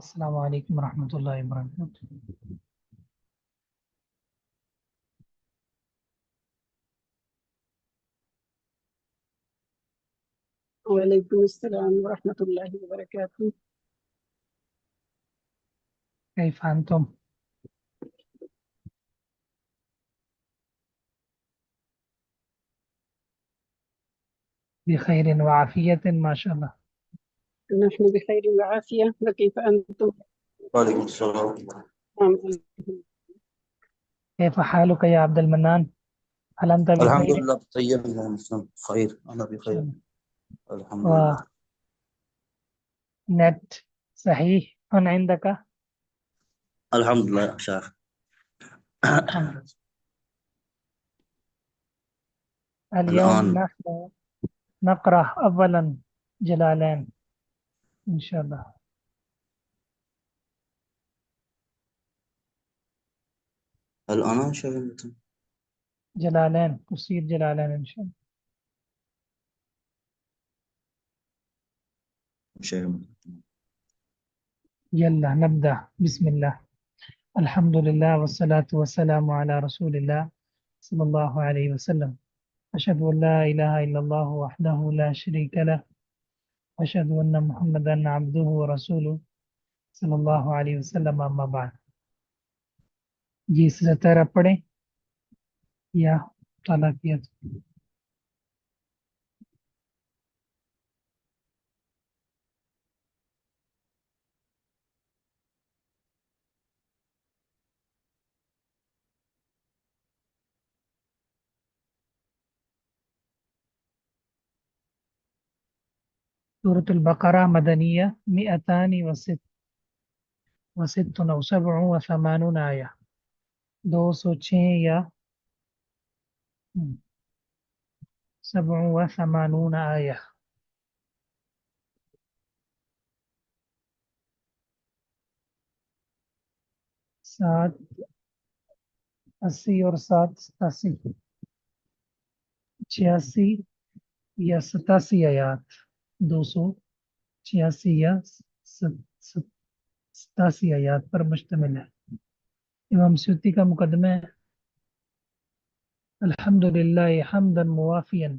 السلام علیکم ورحمۃ اللہ وبرکاتہ۔ وعلیکم السلام ورحمۃ اللہ وبرکاتہ۔ کیف انتم؟ بخیر وعافیت ماشاء اللہ۔ نحن بخیر وعافیہ وکیف انتم؟ وعلیکم السلام۔ کیف حالک یا عبد المنان؟ هل انت الحمد بخیر؟ لله طيب خير، انا بخير الحمد لله. نیٹ صحیح عندك؟ الحمد لله يا شيخ. الحمد لله. اليوم الآن نحن نقرأ اولا جلالین انشاءاللہ۔ الآن شيخ جلالین تفسیر جلالین انشاءاللہ۔ يلا نبدأ. بسم الله، الحمد لله والصلاة والسلام على رسول الله صلى الله عليه وسلم. أشهد أن لا إله إلا الله وحده لا شريك له وأشهد أن محمدا عبده ورسوله صلى الله عليه وسلم. أما بعد، جی ستارہ پڑھیں یا طلاقیت؟ سورة البقرہ مدنیہ 206 أو 87 آیہ، 206 یا 87 آیہ۔ سات 80 اور 7 87، 86 یا 87 آیات، 286 یا 87 آیات پر مشتمل ہے۔ امام سیوطی کا مقدمہ ہے: الحمدللہ حمدا موافیا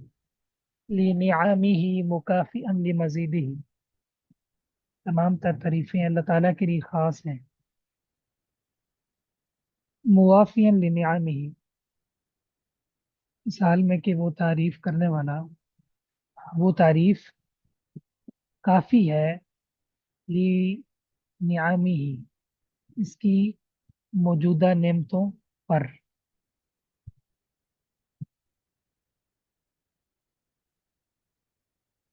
لنعمہ مکافئا لمزیدہ۔ تمام تر تعریفیں اللہ تعالیٰ کے لیے خاص ہیں، موافیا لنعمہ، اس حال میں کہ وہ تعریف کرنے والا، وہ تعریف کافی ہے لنعمہ، اس کی موجودہ نعمتوں پر،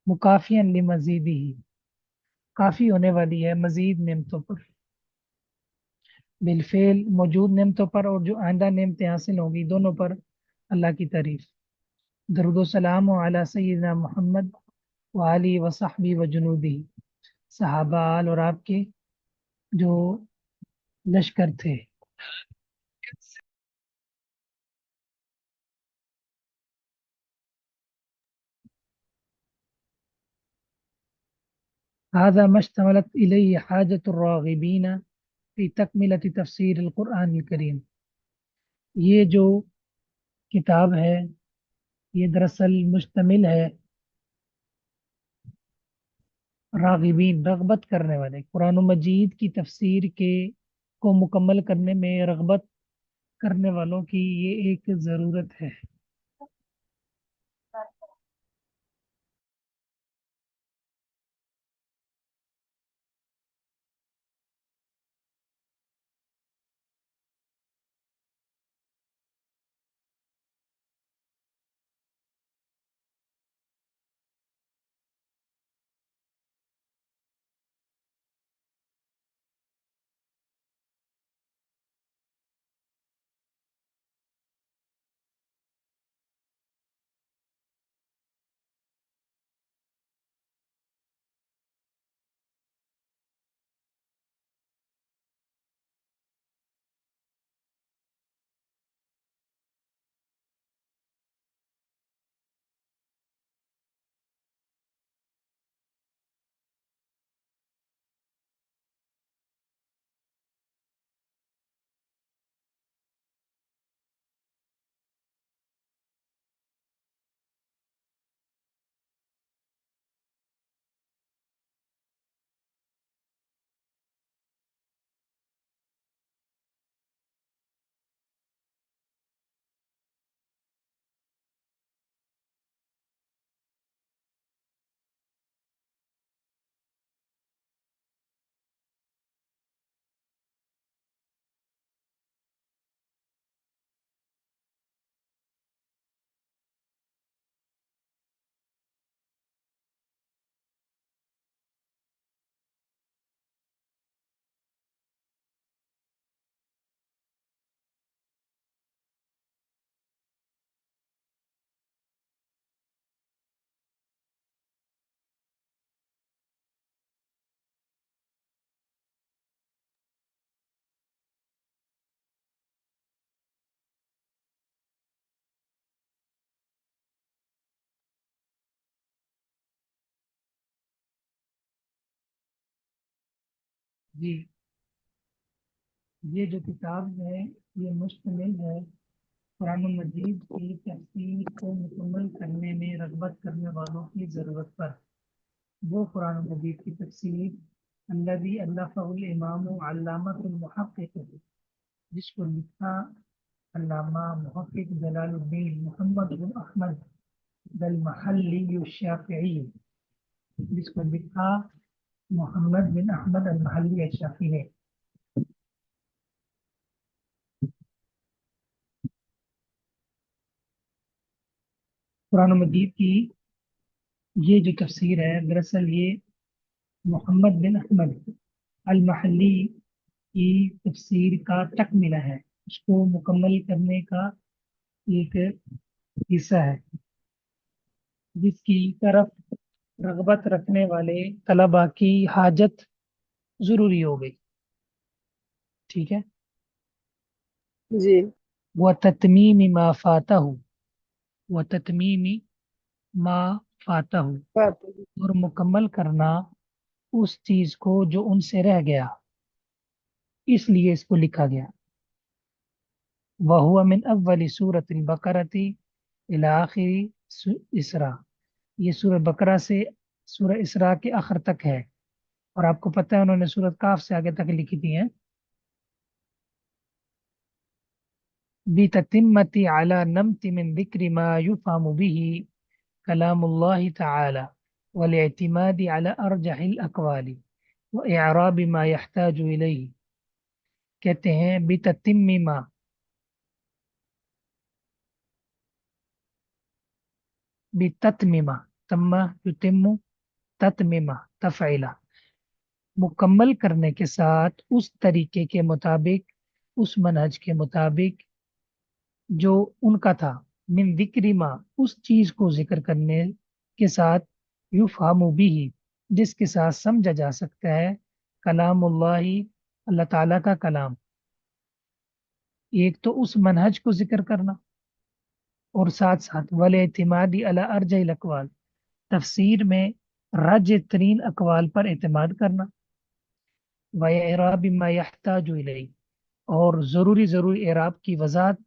مکافیا لمزیدہ، کافی ہونے والی ہے مزید نعمتوں پر، بالفعل موجود نعمتوں پر اور جو آئندہ نعمتیں حاصل ہوں گی دونوں پر اللہ کی تعریف۔ درود و سلام علی سیدنا محمد وآلہ وصحبہ وجنودہ، صحابہ آل اور آپ کے جو لشکر تھے۔ هذا ما اشتملت الیہ حاجۃ الراغبین فی تکملۃ تفسیر القرآن الکریم، یہ جو کتاب ہے یہ دراصل مشتمل ہے راغبین، رغبت کرنے والے، قرآن مجید کی تفسیر کو مکمل کرنے میں رغبت کرنے والوں کی یہ ایک ضرورت ہے۔ جی یہ جو کتاب ہے یہ مشتمل ہے قرآن مجید کی تفسیر کو مکمل کرنے میں رغبت کرنے والوں کی ضرورت پر۔ وہ قرآن مجید کی تفسیر الذی الفہ الامام علامۃ المحقق، جس کو لکھا علامہ محقق جلال الدین محمد بن احمد المحلی الشافعی، جس کو لکھا محمد بن احمد المحلی الشافعی نے۔ قرآن مجید کی یہ جو تفسیر ہے دراصل یہ محمد بن احمد المحلی کی تفسیر کا تکملہ ہے، اس کو مکمل کرنے کا ایک حصہ ہے، جس کی طرف رغبت رکھنے والے طلباء کی حاجت ضروری ہو گئی۔ ٹھیک ہے، جی وَتَتْمِيمِ مَا فَاتَهُ، وَتَتْمِيمِ مَا فَاتَهُ، بات اور مکمل کرنا اس چیز کو جو ان سے رہ گیا، اس لیے اس کو لکھا گیا۔ وَهُوَ مِنْ أَوَّلِ سُورَةِ الْبَقَرَةِ إِلَى آخِرِ اسراء، یہ سورہ بقرہ سے سورہ اسراء کے آخر تک ہے، اور آپ کو پتہ ہے انہوں نے سورۃ کاف سے آگے تک لکھی تھی ہیں۔ بِتَتِمَّةِ عَلَى نَمْتِ مِنْ ذِكْرِ مَا يُفْهَمُ بِهِ كَلَامُ اللَّهِ تَعَالَى وَالِاعْتِمَادِ عَلَى أَرْجَحِ الْأَقْوَالِ وَإِعْرَابِ مَا يَحْتَاجُ إِلَيْهِ، کہتے ہیں بِتَتِمِّمَا، بِتَتْمِمَا، تم یتم، تتممہ تفعیلہ، مکمل کرنے کے ساتھ اس طریقے کے مطابق، اس منہج کے مطابق جو ان کا تھا، من ذکر ما، اس چیز کو ذکر کرنے کے ساتھ، یفہم بھی، جس کے ساتھ سمجھا جا سکتا ہے، کلام اللہ، اللہ تعالیٰ کا کلام۔ ایک تو اس منہج کو ذکر کرنا، اور ساتھ ساتھ والاعتمادی علی ارجح الاقوال، تفسیر میں راجح ترین اقوال پر اعتماد کرنا، وَإِعْرَابِ مَا يَحْتَاجُ إِلَيْهِ، اور ضروری اعراب کی وضاحت،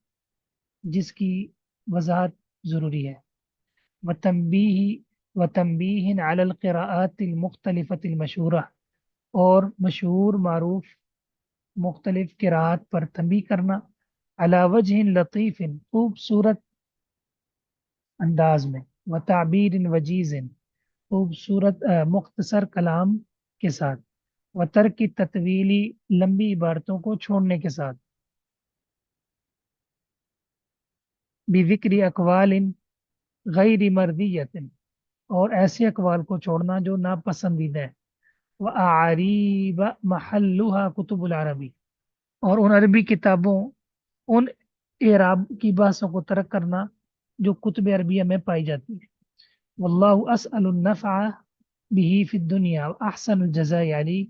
جس کی وضاحت ضروری ہے، وتنبیہ علی القراءات المختلفة المشہورہ، اور مشہور معروف مختلف قراءات پر تنبیہ کرنا، علی وجہ لطیف، خوبصورت انداز میں، وتعبیر وجیز، خوبصورت مختصر کلام کے ساتھ، وترک تطویلی، لمبی عبارتوں کو چھوڑنے کے ساتھ، بذکر اقوال غیر مردیت، اور ایسے اقوال کو چھوڑنا جو ناپسندیدہ ہے، وَأَعَارِيبَ مَحَلُّهَا کتب العربی، اور ان عربی کتابوں، ان اعراب کی بحثوں کو ترک کرنا جو کتب عربیہ میں پائی جاتی ہے۔ واللہ اسأل النفع به فی الدنیا واحسن الجزاء علی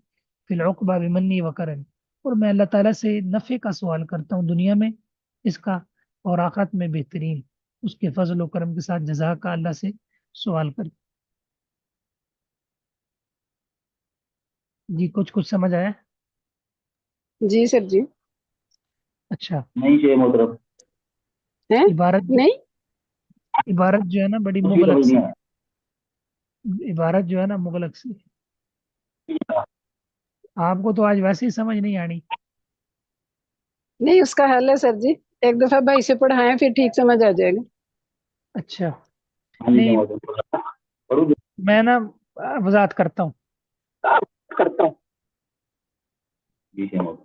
فی العقبہ بمنی وکرم، اور میں اللہ تعالیٰ سے نفع کا سوال کرتا ہوں دنیا میں اس کا، اور آخرت میں بہترین اس کے فضل و کرم کے ساتھ جزا کا اللہ سے سوال کر۔ جی کچھ سمجھ آیا؟ جی سر جی اچھا، نہیں چاہیے محترم، ہیں عبارت نہیں عبارت جو ہے نا بڑی اس کی مغلق سمجھ سی، نہیں آیا۔ عبارت جو ہے نا مغلق سی، آپ کو تو آج ویسے ہی سمجھ نہیں آنی۔ نہیں اس کا حل ہے سر جی، ایک دفعہ بھائی سے پڑھائیں پھر ٹھیک سمجھ آ جائے گا۔ اچھا، ہاں جی نہیں محترم، اور میں نا وضاحت کرتا ہوں۔ کرتا ہوں جی محترم۔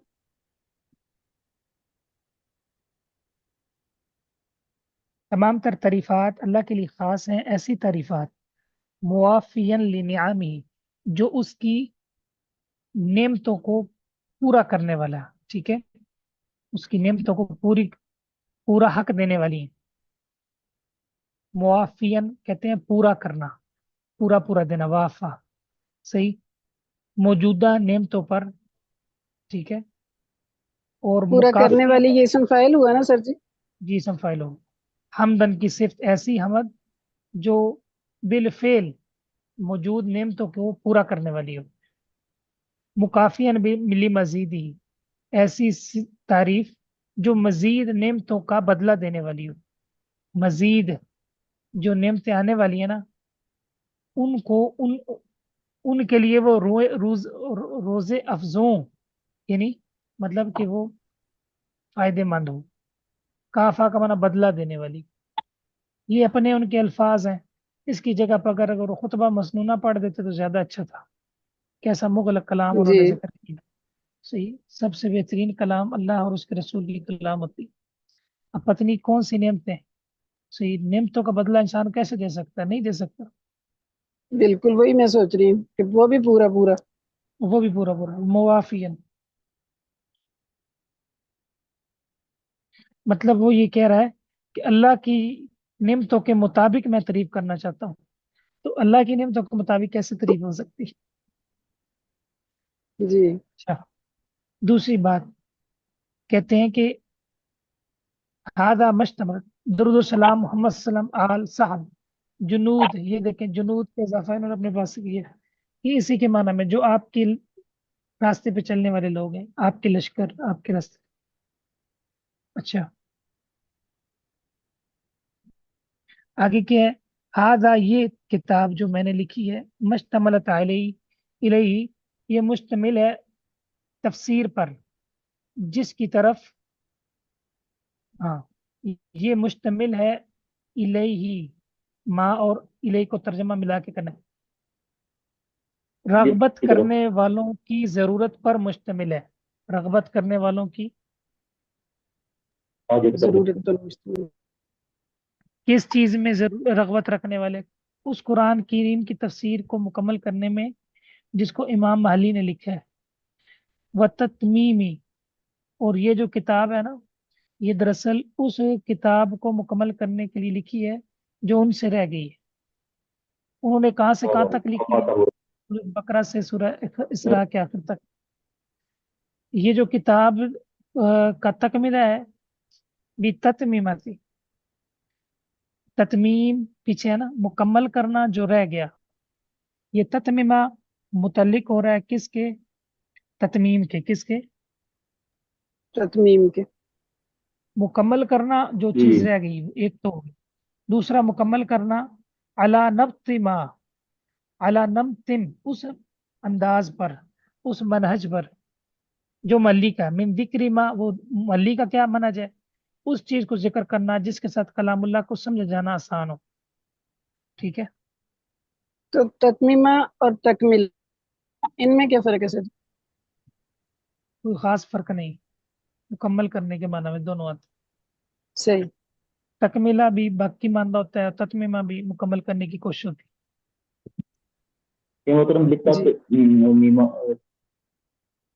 تمام تر تعریفات اللہ کے لیے خاص ہیں، ایسی تعریفات موافین لنعمی، جو اس کی نعمتوں کو پورا کرنے والا، ٹھیک ہے، اس کی نعمتوں کو پورا حق دینے والی ہیں۔ موافین کہتے ہیں پورا کرنا، پورا دینا، وافا، صحیح، موجودہ نعمتوں پر، ٹھیک ہے، اور پورا کرنے مکافی، والی یہ اسم فاعل ہوا نا سر جی؟ جی اسم فاعل ہو، حمدن کی صفت، ایسی حمد جو بالفعل موجود نعمتوں کو پورا کرنے والی ہو۔ مکافین ملی مزید ہی، ایسی تعریف جو مزید نعمتوں کا بدلہ دینے والی ہو. مزید جو نعمتیں آنے والی ہیں نا، ان کو ان کے لیے وہ روزے افزوں، یعنی مطلب کہ وہ فائدے مند ہو. کافا کا معنی بدلہ دینے والی. یہ اپنے ان کے الفاظ ہیں. اس کی جگہ پر اگر وہ خطبہ مسنونہ پڑھ دیتے تو زیادہ اچھا تھا. کیسا مغلق کلام انہوں جی نے ذکر کیا. صحیح، سب سے بہترین کلام اللہ اور اس کے رسول کی کلام ہوتی. اب پتنی کون سی نعمتیں. صحیح، نعمتوں کا بدلہ انسان کیسے دے سکتا ہے؟ نہیں دے سکتا. بالکل وہی میں سوچ رہی ہوں کہ وہ بھی پورا پورا. وہ بھی پورا پورا موافین. مطلب وہ یہ کہہ رہا ہے کہ اللہ کی نعمتوں کے مطابق میں تعریف کرنا چاہتا ہوں. تو اللہ کی نعمتوں کے مطابق کیسے تعریف ہو سکتی ہے؟ جی اچھا، دوسری بات کہتے ہیں کہ ہادہ مشتمل درود و سلام محمد صلی اللہ علیہ وسلم آل صاحب جنود. یہ دیکھیں جنود کے اضافہ انہوں نے اپنے پاس کیا. یہ اسی کے معنی میں جو آپ کے راستے پہ چلنے والے لوگ ہیں، آپ کے لشکر، آپ کے راستے. اچھا، آگے کیا ہے؟ ہادہ یہ کتاب جو میں نے لکھی ہے، مشتملت علیہ الیہ، یہ مشتمل ہے تفسیر پر، جس کی طرف، ہاں، یہ مشتمل ہے الیہ، ماں اور الیہ کو ترجمہ ملا کے کرنا ہے. رغبت کرنے والوں کی ضرورت پر مشتمل ہے. رغبت کرنے والوں کی ضرورت تو مشتمل. کس چیز میں رغبت رکھنے والے؟ اس قرآن کریم کی تفسیر کو مکمل کرنے میں جس کو امام محلی نے لکھا ہے. و تتمیمی، اور یہ جو کتاب ہے نا، یہ دراصل اس کتاب کو مکمل کرنے کے لیے لکھی ہے جو ان سے رہ گئی ہے. انہوں نے کہاں سے کہاں تک لکھی ہے؟ سورہ بقرہ سے سورہ اسراء کے آخر تک. یہ جو کتاب کا تکملہ ہے بھی تتمیمہ تھی. تتمیم پیچھے ہے نا، مکمل کرنا جو رہ گیا. یہ تتمیمہ متعلق ہو رہا ہے کس کے؟ تتمیم کے. کس کے؟ تتمیم کے. مکمل کرنا جو چیز رہ گئی ایک تو ہوگی. دوسرا مکمل کرنا علی نبتما، علی نمتن، اس انداز پر، اس منہج پر جو ملی کا. من ذکری ما، وہ ملی کا کیا منہج ہے؟ اس چیز کو ذکر کرنا جس کے ساتھ کلام اللہ کو سمجھ جانا آسان ہو. ٹھیک ہے. تو تتمیمہ اور تکمیل ان میں کیا فرق ہے سر؟ کوئی خاص فرق نہیں، مکمل کرنے کے معنی میں دونوں آتے. صحیح. تکمیلہ بھی باقی ماندہ ہوتا ہے اور تتمیمہ بھی مکمل کرنے کی کوشش ہوتی ہے. محترم لکھتا جی.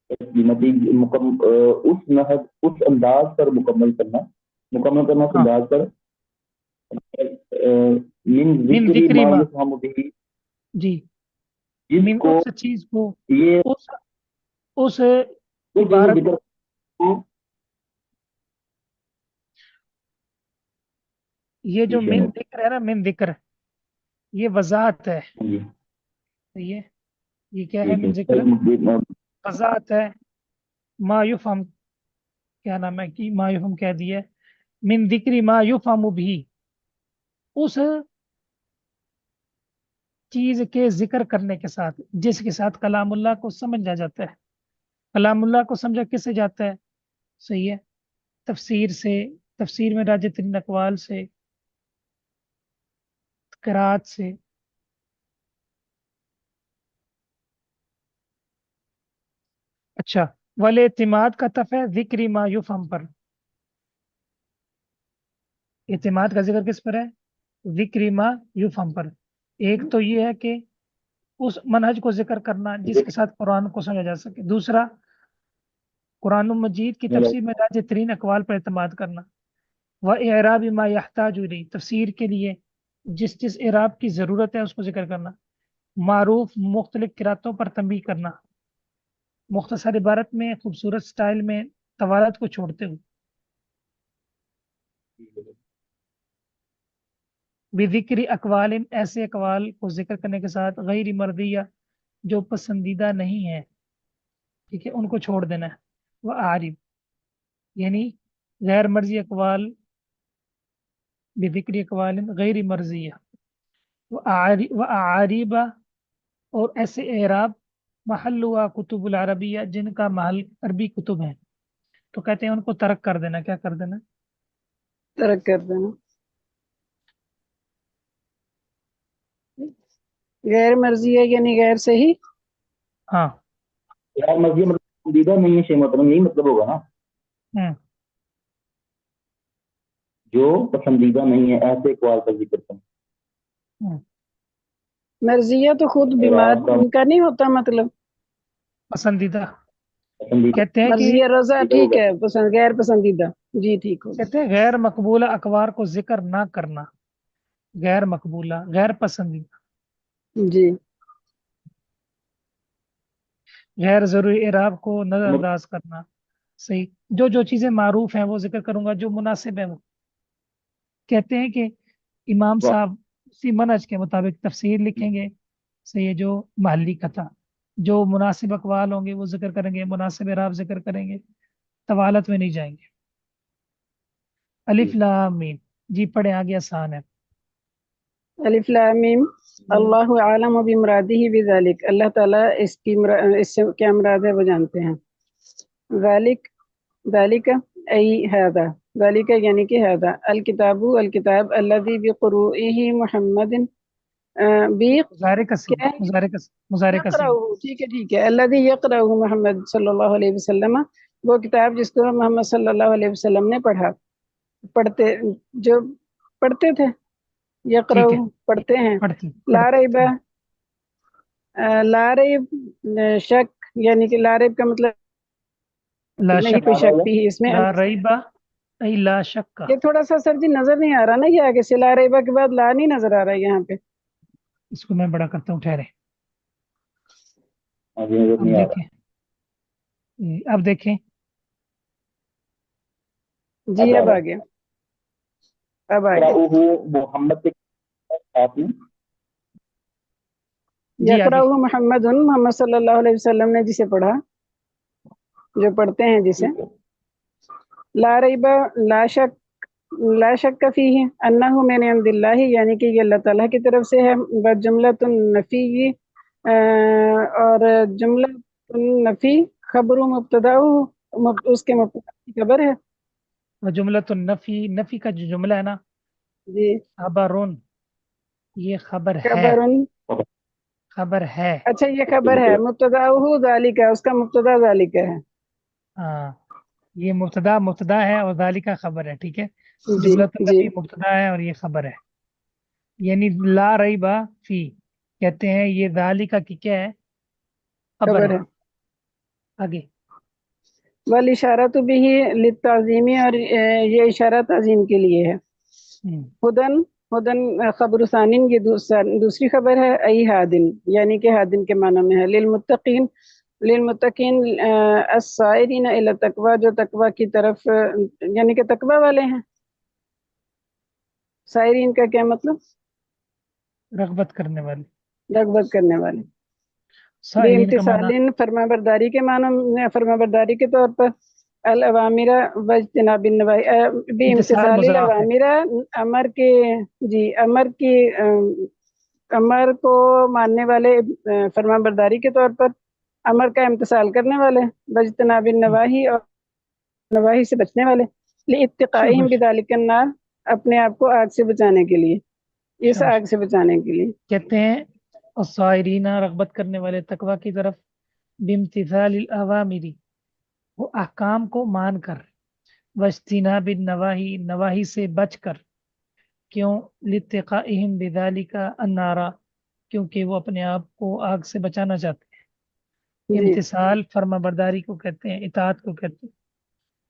اس نحج، اس انداز پر مکمل کرنا اس ہاں، انداز پر من من ذکری ذکری ما ما، یفہم به، جی، جس من کو اس چیز کو، یہ اس اس چیز عبارت، ذکر کو یہ جو من ذکر ہے نا، من ذکر، یہ وضاحت ہے. جی یہ یہ کیا ہے؟ ٹھیک من ذکر ہے. وضاحت ہے. ما یفہم، کیا نام ہے کہ ما یفہم کہہ دیا ہے. من ذکری ما یفہم بھی، اس چیز کے ذکر کرنے کے ساتھ جس کے ساتھ کلام اللہ کو سمجھا جاتا ہے. کلام اللہ کو سمجھا کس سے جاتا ہے؟ صحیح ہے، تفسیر سے. تفسیر میں راجع ترین اقوال سے، قرات سے. اچھا، وال اعتماد کا تفع ذکری ما یفہم پر. اعتماد کا ذکر کس پر ہے؟ ذکری ما یفہم پر. ایک تو یہ ہے کہ اس منہج کو ذکر کرنا جس کے ساتھ قرآن کو سمجھا جا سکے. دوسرا، قرآن مجید کی تفسیر میں راجع ترین اقوال پر اعتماد کرنا. و اعراب ما یحتاج الیہ، تفسیر کے لیے جس جس اعراب کی ضرورت ہے اس کو ذکر کرنا. معروف مختلف قراتوں پر تنبیہ کرنا، مختصر عبارت میں خوبصورت سٹائل میں طوالت کو چھوڑتے ہوئے. بذکر اقوال، ایسے اقوال کو ذکر کرنے کے ساتھ غیر مردیہ جو پسندیدہ نہیں ہے. ٹھیک ہے، ان کو چھوڑ دینا ہے. وہ عارب یعنی غیر مرضی اقوال، بذکر اقوال غیر مرضیہ. وہ عاربہ اور ایسے اعراب محل ہوا کتب العربیہ جن کا محل عربی کتب ہیں، تو کہتے ہیں ان کو ترک کر دینا. کیا کر دینا؟ ترک کر دینا. غیر مرضی ہے یعنی غیر صحیح. ہاں. غیر مرضی مطلب پسندیدہ نہیں ہے شیء محترم، یہی مطلب ہوگا نا، جو پسندیدہ نہیں ہے، ایسے اقوال کا ذکر کریں. مرضیہ تو خود اور بیمار آپ کا کا نہیں ہوتا مطلب. پسندیدہ پسندیدہ کہتے ہیں کہ مرضیہ رضا ٹھیک ہوگا. ہے، پسند غیر پسندیدہ جی ٹھیک ہوگا. کہتے ہیں غیر مقبولہ اقوار کو ذکر نہ کرنا. غیر مقبولہ، غیر پسندیدہ، جی غیر ضروری اعراب کو نظر انداز کرنا. صحیح. جو چیزیں معروف ہیں وہ ذکر کروں گا، جو مناسب ہے وہ. کہتے ہیں کہ امام صاحب اسی منہج کے مطابق تفسیر لکھیں گے. صحیح ہے. جو محلی کا تھا، جو مناسب اقوال ہوں گے وہ ذکر کریں گے، مناسب اعراب ذکر کریں گے، طوالت میں نہیں جائیں گے. الف لام میم. جی پڑھیں، آگے آسان ہے. الف لام میم. اللہ عالم بمرادہ بذالک، اللہ تعالیٰ اس سے کیا مراد ہے وہ جانتے ہیں. ذالک ذالک ای ھذا، ذالک یعنی کہ ھذا الکتاب الذی بقروئہ محمد مضارع کا صیغہ. ٹھیک ہے. الذی یقرأہ محمد صلی اللہ علیہ وسلم، وہ کتاب جس کو محمد صلی اللہ علیہ وسلم نے پڑھتے تھے. یقرأ پڑھتے ہیں. لا ریب لا ریب شک یعنی کہ لا ریب کا مطلب لا نہیں شک، کوئی شک بھی اس میں. لا ریبہ ای لا شک. یہ تھوڑا سا سر جی نظر نہیں آ رہا نا، یہ آگے سے لا ریبہ کے بعد لا نہیں نظر آ رہا ہے یہاں پہ. اس کو میں بڑا کرتا ہوں، ٹھہرے. اب دیکھیں جی اب آ گیا. محمد آپ نے یقرأ محمد صلی اللہ علیہ وسلم نے جسے پڑھا، جو پڑھتے ہیں جسے. لا ریبہ لا شک فیہ انہ من عند اللہ، یعنی کہ یہ اللہ تعالیٰ کی طرف سے ہے. بجملۃ النفی، اور جملہ النفی خبر مبتدا، اس کے مبتدا کی خبر ہے. جملۃ النفی، نفی کا جو جملہ ہے نا، جی خبرن، یہ خبر ہے. اچھا یہ خبر ہے. مبتدا ذالک، اس کا مبتدا ذالک ہے. ہاں، یہ مبتدا ہے اور ذالک خبر ہے. ٹھیک ہے. جی جملہ جی النفی مبتدا ہے اور یہ خبر ہے. یعنی لا ریبہ فی کہتے ہیں یہ ذالک کی کیا ہے؟ خبر ہے. آگے والاشارۃ بہ للتعظیم، اور یہ اشارہ تعظیم کے لیے ہے. ہدن خبر ثانی، یہ دوسری خبر ہے. ای ہادن یعنی کہ ہادن کے معنی میں ہے. للمتقین السائرین الی التقوی، جو تقوی کی طرف یعنی کہ تقوی والے ہیں. سائرین کا کیا مطلب؟ رغبت کرنے والے. رغبت کرنے والے. بے سائرین کا معنی امتثال فرما برداری کے معنی، فرما برداری کے طور پر. الاوامر واجتناب النواہی، بے امتثال الاوامر، امر کے جی امر کو ماننے والے، فرما برداری کے طور پر امر کا امتثال کرنے والے. واجتناب النواہی، اور نواہی سے بچنے والے. لاتقائہم بذالک النار، اپنے آپ کو آگ سے بچانے کے لیے، اس آگ سے بچانے کے لیے. کہتے ہیں الصائرین رغبت کرنے والے تقوی کی طرف، بامتثال الاوامر وہ احکام کو مان کر، واجتناب النواہی نواہی سے بچ کر. کیوں؟ لاتقائہم بذالک النار، کیونکہ وہ اپنے آپ کو آگ سے بچانا چاہتے ہیں. امتثال فرما برداری کو کہتے ہیں، اطاعت کو کہتے ہیں.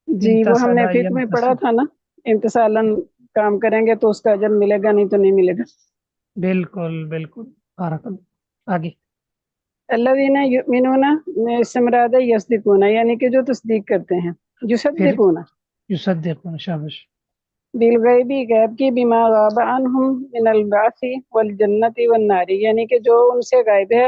جی وہ ہم نے فقہ میں پڑھا تھا نا، امتثالاً کام کریں گے تو اس کا اجر ملے گا، نہیں تو نہیں ملے گا. بالکل بالکل. آگے الذین یؤمنون، اس سے مراد ہے یصدقون، یعنی کہ جو تصدیق کرتے ہیں. یصدقون شاباش. بالغیب، غیب کی. بما غاب عنہم من البعث والجنۃ والنار، یعنی کہ جو ان سے غائب ہے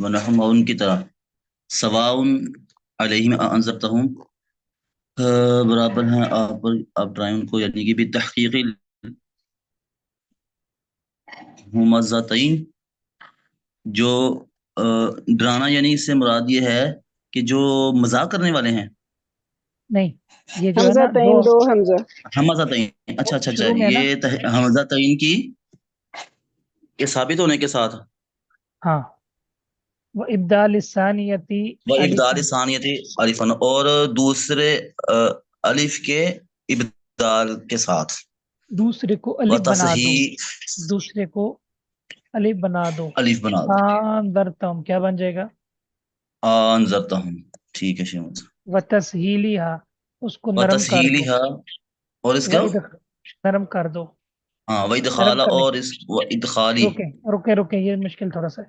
ونحم اور ان کی طرح سواؤن علیہم انذرتہم برابر ہیں آپ پر آپ ڈرائیں ان کو یعنی کہ بتحقیق ہمزتین جو ڈرانا یعنی اس سے مراد یہ ہے کہ جو مذاق کرنے والے ہیں نہیں یہ جو ہے حمزہ نا تعین دو حمزہ ہمزتین اچھا اچھا شروع میں نا یہ ہمزتین کی کے ثابت ہونے کے ساتھ ہاں وہ ابدال الثانیتی وہ ابدال الف ثانیت الفن اور دوسرے الف کے ابدال کے ساتھ دوسرے کو و الف بنا دو تصحیح دوسرے کو الف بنا دو الف بنا دو انذرتم کیا بن جائے گا انذرتہم ٹھیک ہے شیخ و تسہیلیہا اس کو و نرم کر دو تسہیلھا اور اس و کا نرم کر دو ہاں و نرم ادخال کرنے اور اس و ادخالی رکے یہ مشکل تھوڑا سا ہے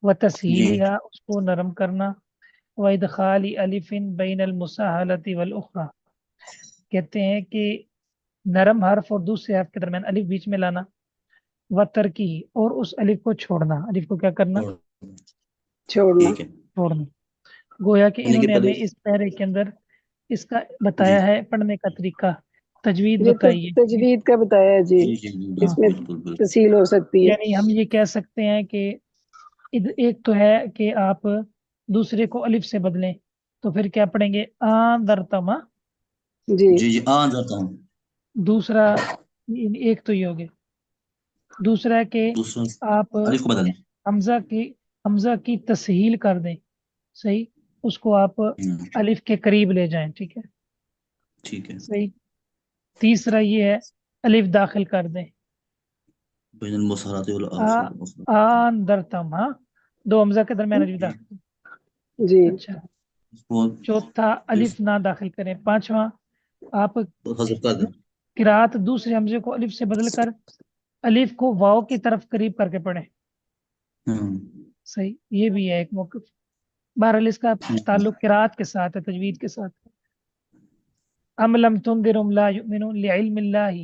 و جی تسہیلیہا اس کو نرم کرنا و ادخال الف بین المساہلۃ والاخرى کہتے ہیں کہ نرم حرف اور دوسرے حرف کے درمیان الف بیچ میں لانا و ترکی اور اس الف کو چھوڑنا الف کو کیا کرنا چھوڑنا ٹھیک ہے چھوڑنا گویا کہ یعنی انہوں کہ نے پہلے ہمیں اس پیرے کے اندر اس کا جی بتایا ہے پڑھنے کا طریقہ تجوید یہ بتائیے تجوید کا بتایا جی جی جی جی اس میں بالکل بالکل تسہیل ہو سکتی ہے یعنی ہم یہ کہہ سکتے ہیں کہ ایک تو ہے کہ آپ دوسرے کو الف سے بدلیں تو پھر کیا پڑھیں گے آندرتما جی جی جی انذرتہم دوسرا ایک تو یہ ہو گیا دوسرا ہے کہ دوسرا آپ الف کو بدلیں حمزہ کی تسہیل کر دیں صحیح اس کو آپ الف کے قریب لے جائیں ٹھیک ہے ٹھیک ہے صحیح تیسرا یہ ہے الف داخل کر دیں بین المسہرات والآخر آندرتم ہاں دو حمزہ کے درمیان الف داخل جی اچھا وہ چوتھا الف نہ داخل کریں پانچواں آپ حذف کر دیں قرات دوسرے حمزے کو الف سے بدل کر الف کو واو کی طرف قریب کر کے پڑھیں صحیح یہ بھی ہے ایک موقف بہرحال اس کا تعلق قرات کے ساتھ ہے تجوید کے ساتھ ام لم تنذرهم لا یؤمنون لعلم اللہ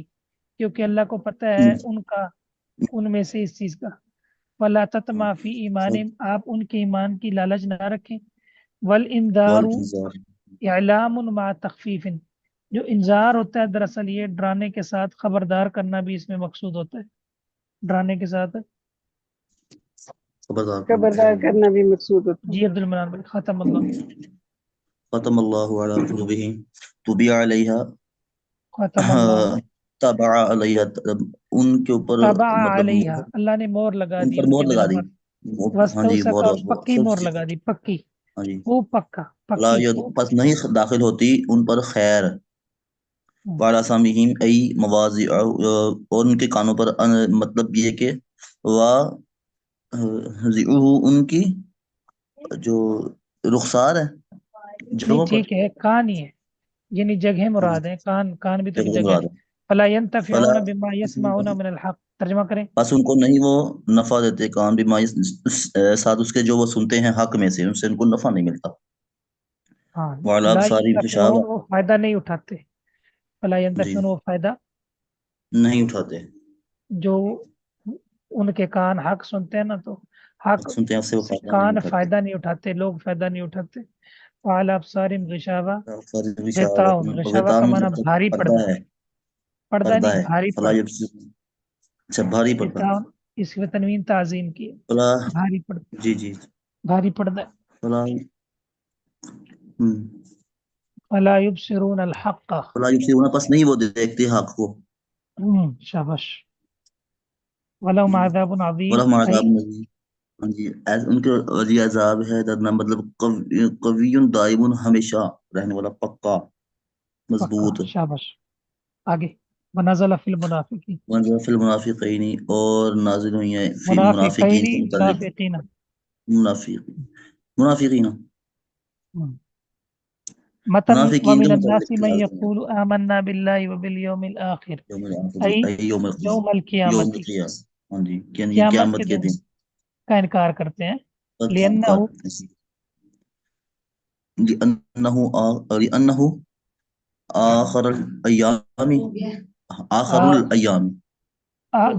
کیونکہ اللہ کو پتہ ہے ان کا ان میں سے اس چیز کا ولا تطمع فی ایمانہم آپ ان کے ایمان کی لالچ نہ رکھیں والانذار اعلام مع تخفیف جو انذار ہوتا ہے دراصل یہ ڈرانے کے ساتھ خبردار کرنا بھی اس میں مقصود ہوتا ہے ڈرانے کے ساتھ خبردار کرنا بھی مقصود ہوتا ہے جی عبد المنان بھائی ختم اللہ ختم اللہ علی قلوبہم طبع علیہا ختم اللہ طبع علیہا ان کے اوپر تبع مطلب علیہا اللہ نے مور لگا ان دی پر ان کے مہر لگا دلوں دی پر ہاں جی وستوثق اور پکی مور مہر لگا دی پکی ہاں جی وہ پکا لا پکی پس نہیں داخل ہوتی ان پر خیر وعلی سامعہم ای مواضع اور ان کے کانوں پر مطلب یہ کہ ان کی جو رخسار ہے نہیں جگہوں پر ٹھیک ہے کان ہی ہے یعنی جگہ مراد ہے کان بھی تو ایک جگہ ہے مراد ہے فلا فلا ينتفعون بما يسمعون من الحق ترجمہ کریں بس ان کو نہیں وہ نفع دیتے کان بھی ساتھ اس کے جو وہ سنتے ہیں حق میں سے ان سے ان کو نفع نہیں ملتا ہاں وعلی لا ابصارہم غشاوہ ينتفعون وہ فائدہ نہیں اٹھاتے فلا جی ينتفعون وہ فائدہ نہیں اٹھاتے جو ان کے کان حق سنتے ہیں نا تو حق سنتے ہیں اس سے وہ سے فائدہ نہیں کان اٹھاتے فائدہ نہیں اٹھاتے لوگ فائدہ نہیں اٹھاتے وعلی ابصارہم غشاوہ غشاوہ غشاوہ کا معنی بھاری پردہ پردہ ہے پردہ پردہ نہیں ہے بھاری فلا پردہ یبصرون اچھا بھاری پردہ اس کی تنوین تعظیم کی ہے فلا بھاری پردہ جی جی بھاری پردہ فلا فلا یبصرون الحق فلا یبصرون پس نہیں وہ دیکھتے حق کو شاباش ولہم عذاب عظیم ولہم عذاب نذیر ہاں جی ان کے علی عذاب ہے دردناک مطلب قوی دائم ہمیشہ رہنے والا پکا مضبوط شاباش آگے ونزل فی المنافقین ونزل فی المنافقین اور نازل ہوئی ہیں فی المنافقین کے متعلق منافقین متن منافقین ومن کے الناس متعلق من نازل ہوئی یقول آمنا باللہ وبالیوم الآخر یوم الآخر ای یوم یوم القیامت القیامت ہاں جی یعنی قیامت قیامت کے دن کا انکار کرتے ہیں لأنہ آخر الایام آخر الایام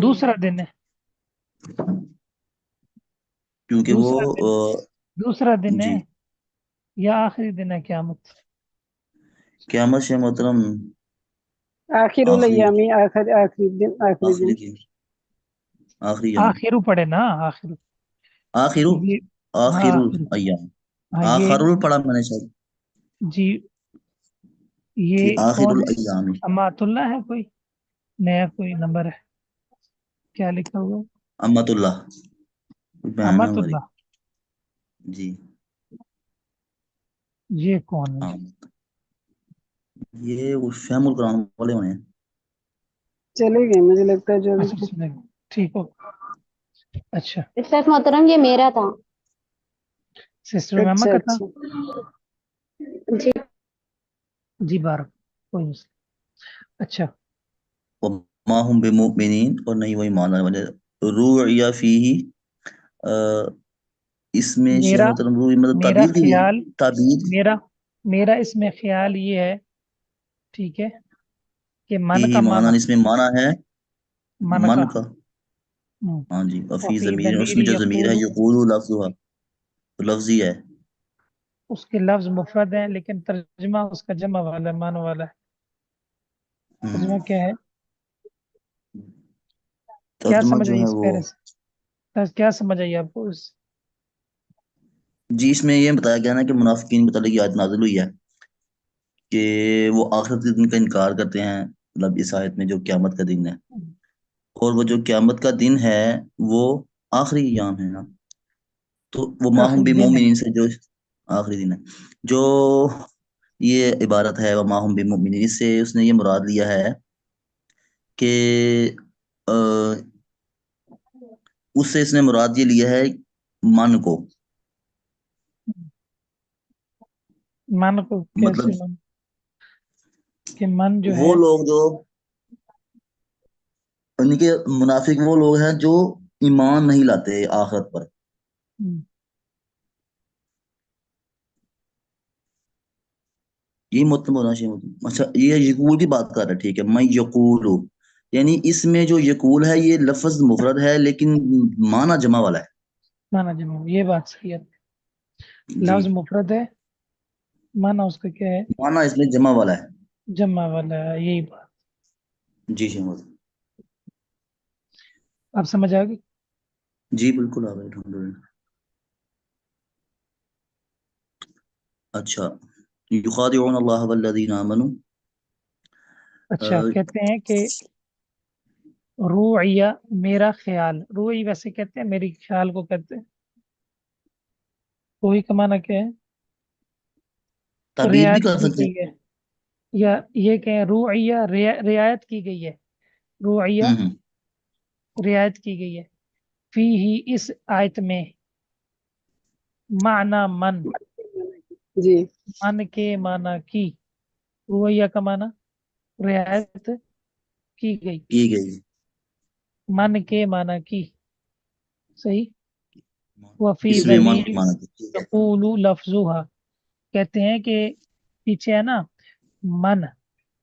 دوسرا دن ہے کیونکہ وہ دوسرا دن جی ہے یا آخری دن ہے قیامت؟ قیامت سے محترم آخر آخری الیامی، آخری دن، آخری دن. آخری کی آخری یوم آخر پڑھے نا، آخر آخر یہ، آخر ہاں الایام ہاں آخر یہ پڑھا میں نے شاید جی، کہ یہ آخر کون ہے؟ الایام امات اللہ ہے؟ کوئی نیا کوئی نمبر ہے؟ کیا لکھا ہوا ہے؟ امت اللہ بہن ہے امات ہماری اللہ، جی یہ کون ہے؟ ہاں یہ وہ فہم القرآن والے ہونے ہیں چلے گئے مجھے لگتا ہے جو بھی اچھا تھے. چلے گا، ٹھیک ہو، اچھا استاذ محترم یہ میرا تھا. سسٹر میما اچھا کا تھا؟ اچھا. جی جی بارک، کوئی مسئلہ. اچھا وما هم بمؤمنین اور نہیں وہ ایمان لانے والے روعیا فیہ اس میں شیخ میرا محترم روح مطلب میرا تعبیر کی خیال، تعبیر میرا اس میں خیال یہ ہے، ٹھیک ہے، کہ من فیہ کا معنی معنی، اس میں معنی ہے من کا من کا ہاں جی وفی وفی ضمیر اس ضمیر میں جو ضمیر ہے یقول، یقول لفظها تو لفظی ہے اس کے لفظ مفرد ہیں لیکن ترجمہ اس کا جمع والا ہے، معنی والا ہے. ترجمہ کیا ہے؟ کیا ترجمہ سمجھ جو آئی ہے اس وہ پیرے سے؟ کیا سمجھ آئی آپ کو اس؟ جی اس میں یہ بتایا گیا نا کہ منافقین متعلق یہ آیت نازل ہوئی ہے کہ وہ آخرت کے دن کا انکار کرتے ہیں مطلب اس آیت میں جو قیامت کا دن ہے اور وہ جو قیامت کا دن ہے وہ آخری ایام ہے نا تو وہ ماہم آخری دن ہے. بمؤمنین سے جو آخری دن ہے جو یہ عبارت ہے وہ ماہم بمؤمنین اس سے اس نے یہ مراد لیا ہے کہ اس سے اس نے مراد یہ لیا ہے من کو من کو کیسے مطلب من؟ کہ من جو وہ ہے، لوگ جو یعنی کہ منافق وہ لوگ ہیں جو ایمان نہیں لاتے آخرت پر یہی مطلب ہونا چاہیے اچھا یہ یقول کی بات کر رہا ہے ٹھیک ہے میں یقول یعنی اس میں جو یقول ہے یہ لفظ مفرد ہے لیکن معنی جمع والا ہے مانا جمع، یہ بات صحیح ہے. جی لفظ مفرد ہے، مانا اس کا کیا ہے؟ معنی اس میں جمع والا ہے جمع والا ہے، یہی بات. جی شہمت آپ سمجھ آ گئی؟ جی بالکل آ گئے الحمدللہ اچھا یخادعون اللہ والذین آمنوا اچھا کہتے ہیں کہ روعیہ میرا خیال، روعی ویسے کہتے ہیں، میری خیال کو کہتے ہیں. روعی کا معنی کیا ہے؟ تعبیر بھی رعایت کر کی سکتے گئی ہے، یا یہ کہیں روعیہ رعایت کی گئی ہے، روعیہ ہیں رعایت کی گئی ہے. فی ہی اس آیت میں معنی من، جی من کے معنی کی، روعیہ کا معنی رعایت کی گئی، کی گئی من کے معنی کی، صحیح. وفی اس میں من ضمیر مانا ٹھیک ہے یقول لفظها، کہتے ہیں کہ پیچھے ہے نا من،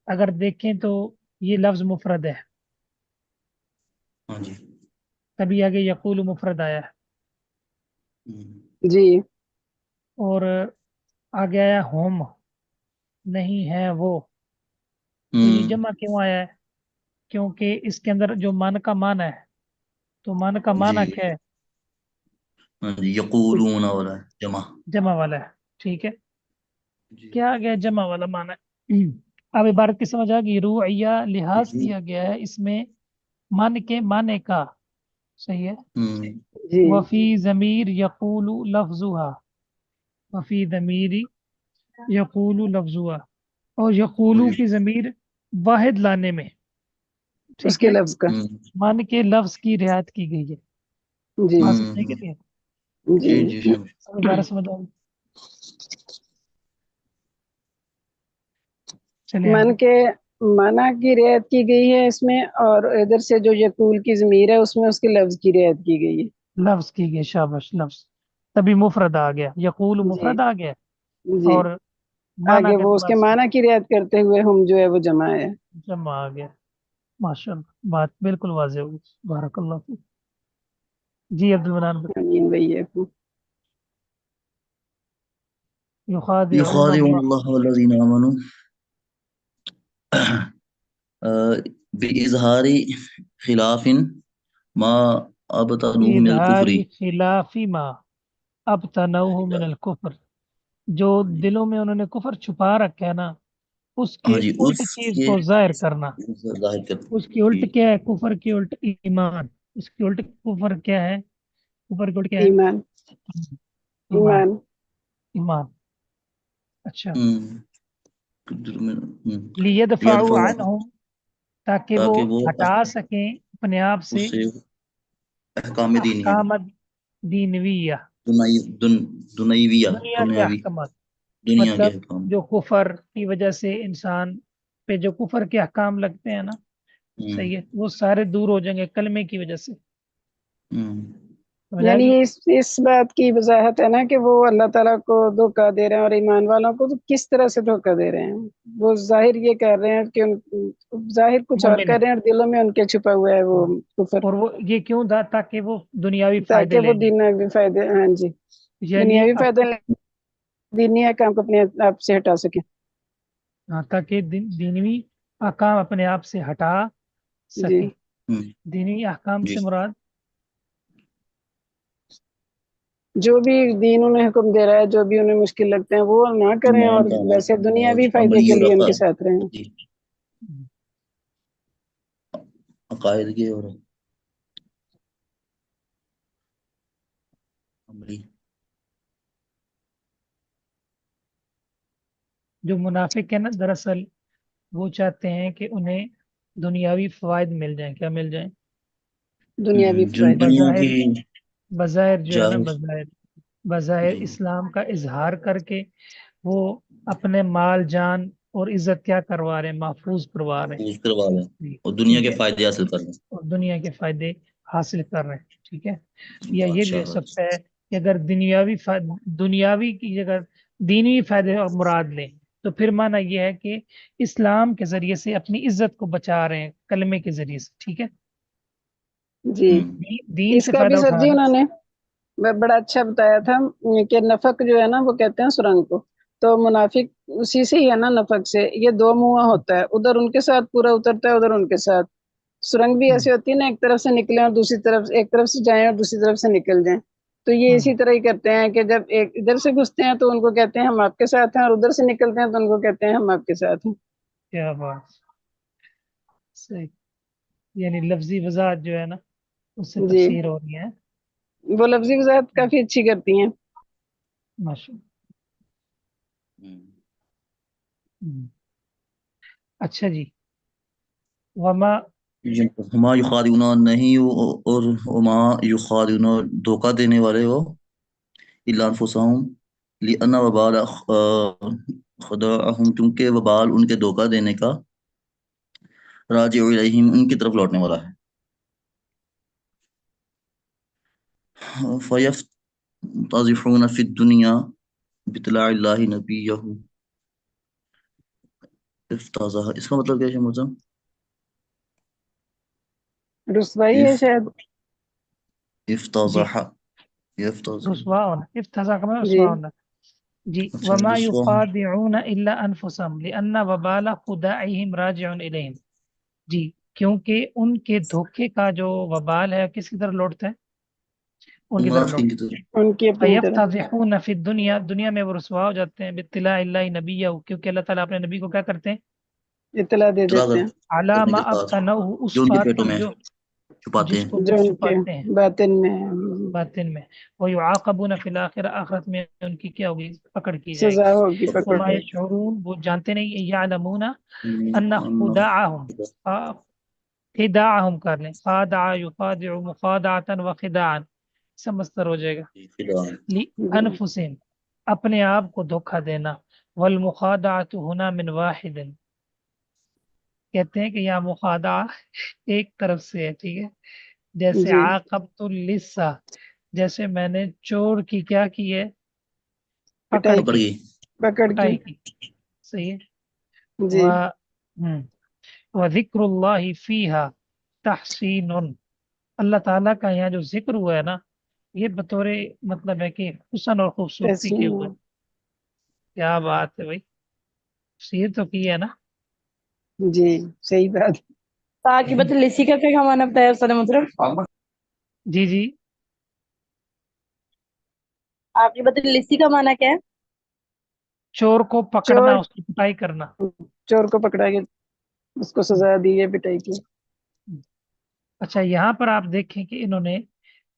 اگر دیکھیں تو یہ لفظ مفرد ہے، ہاں جی تبھی آگے یقول مفرد آیا ہے، جی اور آگے آیا ہوم، نہیں ہے وہ. تو یہ جمع کیوں آیا ہے؟ کیونکہ اس کے اندر جو من کا معنی ہے، تو من کا جی معنی کیا ہے؟ ہاں جی کچھ یقولون والا ہے جمع جمع والا ہے، ٹھیک ہے. جی کیا آ گیا؟ جمع والا معنی ہے. اب عبارت کی سمجھ آ گئی، روعیہ لحاظ جی دیا گیا ہے اس میں من کے معنی کا، صحیح ہے. جی وفی ضمیر یقول لفظها، وفی ضمیر یقول لفظها، اور یقولو کی ضمیر واحد لانے میں، اس ٹھیک کے ہے، لفظ کا. من کے لفظ کی رعایت کی گئی ہے. جی بات سمجھنے کے لیے جی جی جی دوبارہ سمجھ آؤ. چلے من آگے. کے معنی کی رعایت کی گئی ہے اس میں، اور ادھر سے جو یقول کی ضمیر ہے اس میں اس کے لفظ کی رعایت کی گئی ہے. لفظ کی گئی، شاباش، لفظ، تبھی مفرد آ گیا، یقول جی مفرد آ گیا، جی اور معنی آگے کے وہ اس اعتبار کے سے معنی کی رعایت کرتے ہوئے ہم جو ہے وہ جمع ہے. جمع آ گیا. ماشاء اللہ، بات بالکل واضح ہوگی. بارک اللہ فیک. جی عبد المنان آمین وإياكم. یخادعون يخادعون اللہ الله والذين آمنوا بإظهار خلاف ما أبطنوه من الكفر. اظہاری خلافی ما اب تنوہ من الکفر، جو دلوں میں انہوں نے کفر چھپا رکھا ہے نا، اس کے ہاں جی، الٹ اس چیز کے کو ظاہر کرنا. ظاہر کر اس کی جی الٹ کیا ہے؟ کفر کی الٹ ایمان. اس کی الٹ کفر کیا ہے؟ کفر کی الٹ کیا ہے؟ ایمان ایمان. ایمان. ایمان. اچھا. لیدفعوا عنہم، تاکہ وہ تاکہ وہ ہٹا سکیں اپنے آپ سے اس سے احکام دین ہے احکام دینویہ، دنیویہ دنیا کے دنیاوی احکامات. دنیا کے مطلب احکام. جو کفر کی وجہ سے انسان پہ جو کفر کے احکام لگتے ہیں نا، صحیح ہے، وہ سارے دور ہو جائیں گے کلمے کی وجہ سے. سمجھ آ یعنی گئی؟ اس بات کی وضاحت ہے نا کہ وہ اللہ تعالیٰ کو دھوکہ دے رہے ہیں، اور ایمان والوں کو تو کس طرح سے دھوکہ دے رہے ہیں. وہ ظاہر یہ کر رہے ہیں کہ ظاہر کچھ اور مومن کر ہے. رہے ہیں، اور دلوں میں ان کے چھپا ہوا ہے وہ کفر، اور وہ یہ کیوں تھا؟ تاکہ وہ دنیاوی فائدے تاکہ وہ لے لیں. دینی فائدے، ہاں جی، یعنی دنیاوی فائدے دینی کام کو اپنے آپ سے ہٹا سکیں. تاکہ دینوی احکام اپنے آپ سے ہٹا جی سکیں. دینی احکام جی سے مراد جو بھی دین انہیں حکم دے رہا ہے، جو بھی انہیں مشکل لگتے ہیں وہ نہ کریں، اور ویسے دنیاوی فائدے کے لیے ان کے ساتھ رہیں. عقائد کے اور عملی. جو منافق ہے نا، دراصل وہ چاہتے ہیں کہ انہیں دنیاوی فوائد مل جائیں. کیا مل جائیں؟ دنیاوی فائدے. دنیا بظاہر کی بظاہر جو ہے نا، ظاہر بظاہر جی اسلام کا اظہار کر کے وہ اپنے مال جان اور عزت کیا کروا رہے ہیں؟ محفوظ کروا رہے محفوظ کروا لیں ہیں. اور دنیا ٹھیک کے ہے، فائدے حاصل کر لیں. اور دنیا کے فائدے حاصل کر رہے ہیں. ٹھیک ہے. یا یہ بھی ہو بادشاہ سکتا ہے کہ اگر دنیاوی کی اگر دینی فائدے اور مراد لیں تو پھر معنی یہ ہے کہ اسلام کے ذریعے سے اپنی عزت کو بچا رہے ہیں کلمے کے ذریعے سے. ٹھیک ہے. جی دین اس سے کا فائدہ بھی سر اٹھا جی رہے انہوں نے بڑا اچھا بتایا تھا کہ نفق جو ہے نا وہ کہتے ہیں سرنگ کو، تو منافق اسی سے ہی ہے نا، نفق سے. یہ دو منہ ہوتا ہے، ادھر ان کے ساتھ پورا اترتا ہے، ادھر ان کے ساتھ. سرنگ بھی ایسی ہوتی ہے نا، ایک طرف سے نکلیں اور دوسری طرف، ایک طرف سے جائیں اور دوسری طرف سے نکل جائیں. تو یہ اسی طرح ہی کرتے ہیں کہ جب ایک ادھر سے گھستے ہیں تو ان کو کہتے ہیں ہم آپ کے ساتھ ہیں، اور ادھر سے نکلتے ہیں تو ان کو کہتے ہیں ہم آپ کے ساتھ ہیں. کیا بات. صحیح. یعنی لفظی وضاحت جو ہے نا اس سے جی تفسیر ہو رہی ہے. وہ لفظی وضاحت کافی اچھی کرتی ہیں. ماشاء اچھا جی. وما ہما یخادعون نہیں اور وما یخادعون دھوکہ دینے والے ہو الا انفسہم لأن وبال خداعہم کیونکہ وبال ان کے دھوکہ دینے کا راجع الیہم ان کی طرف لوٹنے والا ہے. فیفتضحون فی الدنیا بطلاع اللہ نبیہ. افتضح اس کا مطلب کیا ہے شموزم؟ رسوائی ہے شاید. افتضح يفتضح رسوا ہونا، افتضاح کا مطلب جی رسوا ہونا. جی. اچھا وما رسوا. يخادعون الا انفسهم لان وبال خداعهم راجع اليهم. جی، کیونکہ ان کے دھوکے کا جو وبال ہے کس کی طرف لوٹتا ہے؟ ان کی طرف منافقین کی لوٹتا طرف. ان کی ہے. اپنی طرف. فیفتضحون فی الدنیا، دنیا میں وہ رسوا ہو جاتے ہیں باطلاع اللہ نبیہ، کیونکہ اللہ تعالیٰ اپنے نبی کو کیا کرتے ہیں؟ اطلاع دے اطلاع دیتے ہیں کرنے علامہ کے ساتھ ابتنوہ، اس جو ان کے بات پیٹوں پر میں جو چھپاتے جس ہیں. کو وہ جو ان کے چھپاتے ہیں باطن میں ہے. باطن میں. وَيُعَاقَبُونَ فِي الْآخِرَةِ، آخرت میں ان کی کیا ہوگی؟ پکڑ کی جائے سزا گی. ہوگی، پکڑ. وَمَا يَشْعُرُونَ، وہ جانتے نہیں. يَعْلَمُونَ أَنَّ خُدَاعَهُمْ، خداعہم کر لیں، خادع یخادع مخادعة وخداعا، سے مصدر ہو جائے گا. لِأَنفُسِهِمْ، اپنے آپ کو دھوکہ دینا. والمخادعة هنا من واحد، کہتے ہیں کہ یہاں مخادعہ ایک طرف سے ہے. ٹھیک ہے. جیسے جی عاقبت اللصہ، جیسے میں نے چور کی کیا کی ہے؟ پکڑ پٹائی پکڑ کی، گئی. پکڑ کی. پٹائی کی. صحیح ہے. جی وذکر اللہ فیہا تحسین، اللہ تعالیٰ کا یہاں جو ذکر ہوا ہے نا یہ بطور مطلب ہے کہ حسن اور خوبصورتی کے ہوئے. کیا بات ہے بھائی, تفسیر تو کی ہے نا. جی صحیح بات. عاقبت لسی کا کیا معنی بتایا استاد محترم؟ جی جی, عاقبت لسی کا معنی کیا ہے؟ چور کو پکڑنا, چور اس کی پٹائی کرنا. چور کو پکڑا کے اس کو سزا دی ہے پٹائی کی. اچھا یہاں پر آپ دیکھیں کہ انہوں نے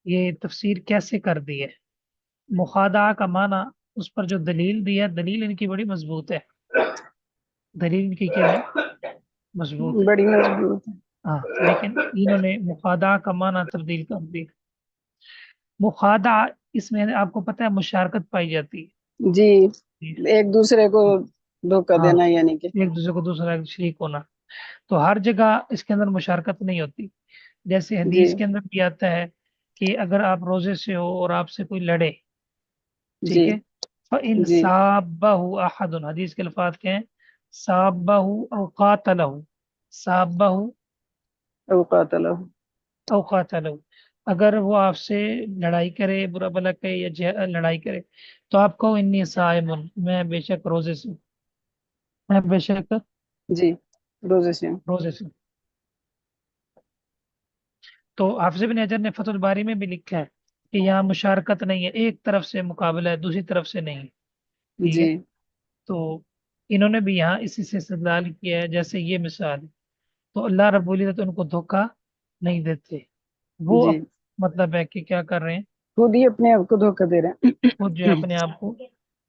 یہ تفسیر کیسے کر دی ہے. مخادعہ کا معنی اس پر جو دلیل دی ہے, دلیل ان کی بڑی مضبوط ہے. دلیل ان کی کیا ہے؟ مضبوط ہے. بڑی مضبوط ہے. ہاں, لیکن انہوں نے مخادعہ کا معنی تبدیل کر دی. مخادعہ اس میں آپ کو پتہ ہے مشارکت پائی جاتی جی ہے. ایک دوسرے کو دھوکہ ہاں, دینا یعنی کہ ایک دوسرے کو دوسرا شریک ہونا. تو ہر جگہ اس کے اندر مشارکت نہیں ہوتی. جیسے جی حدیث کے اندر بھی آتا ہے کہ اگر آپ روزے سے ہو اور آپ سے کوئی لڑے, ٹھیک جی ہے, فَإِن جی صَابَّهُ أَحَدٌ, حدیث کے الفاظ کیا ہیں؟ صَابَّهُ أَوْ قَاتَلَهُ, صَابَّهُ اوقات اللہ. أَوْ قَاتَلَهُ, اگر وہ آپ سے لڑائی کرے, برا بھلا کہے یا لڑائی کرے, تو آپ کو انی صائم, میں بے شک روزے سے, میں بے شک جی روزے سے. روزے سے. تو حافظ بن حجر نے فتح الباری میں بھی لکھا ہے کہ یہاں مشارکت نہیں ہے, ایک طرف سے مقابلہ ہے, دوسری طرف سے نہیں. ٹھیک ہے, جی تو انہوں نے بھی یہاں اسی سے استدلال کیا ہے. جیسے یہ مثال ہے, تو اللہ رب العزت ان کو دھوکہ نہیں دیتے. وہ جی مطلب ہے کہ کیا کر رہے ہیں, خود ہی اپنے آپ کو دھوکہ دے رہے ہیں. خود جو ہے اپنے آپ کو.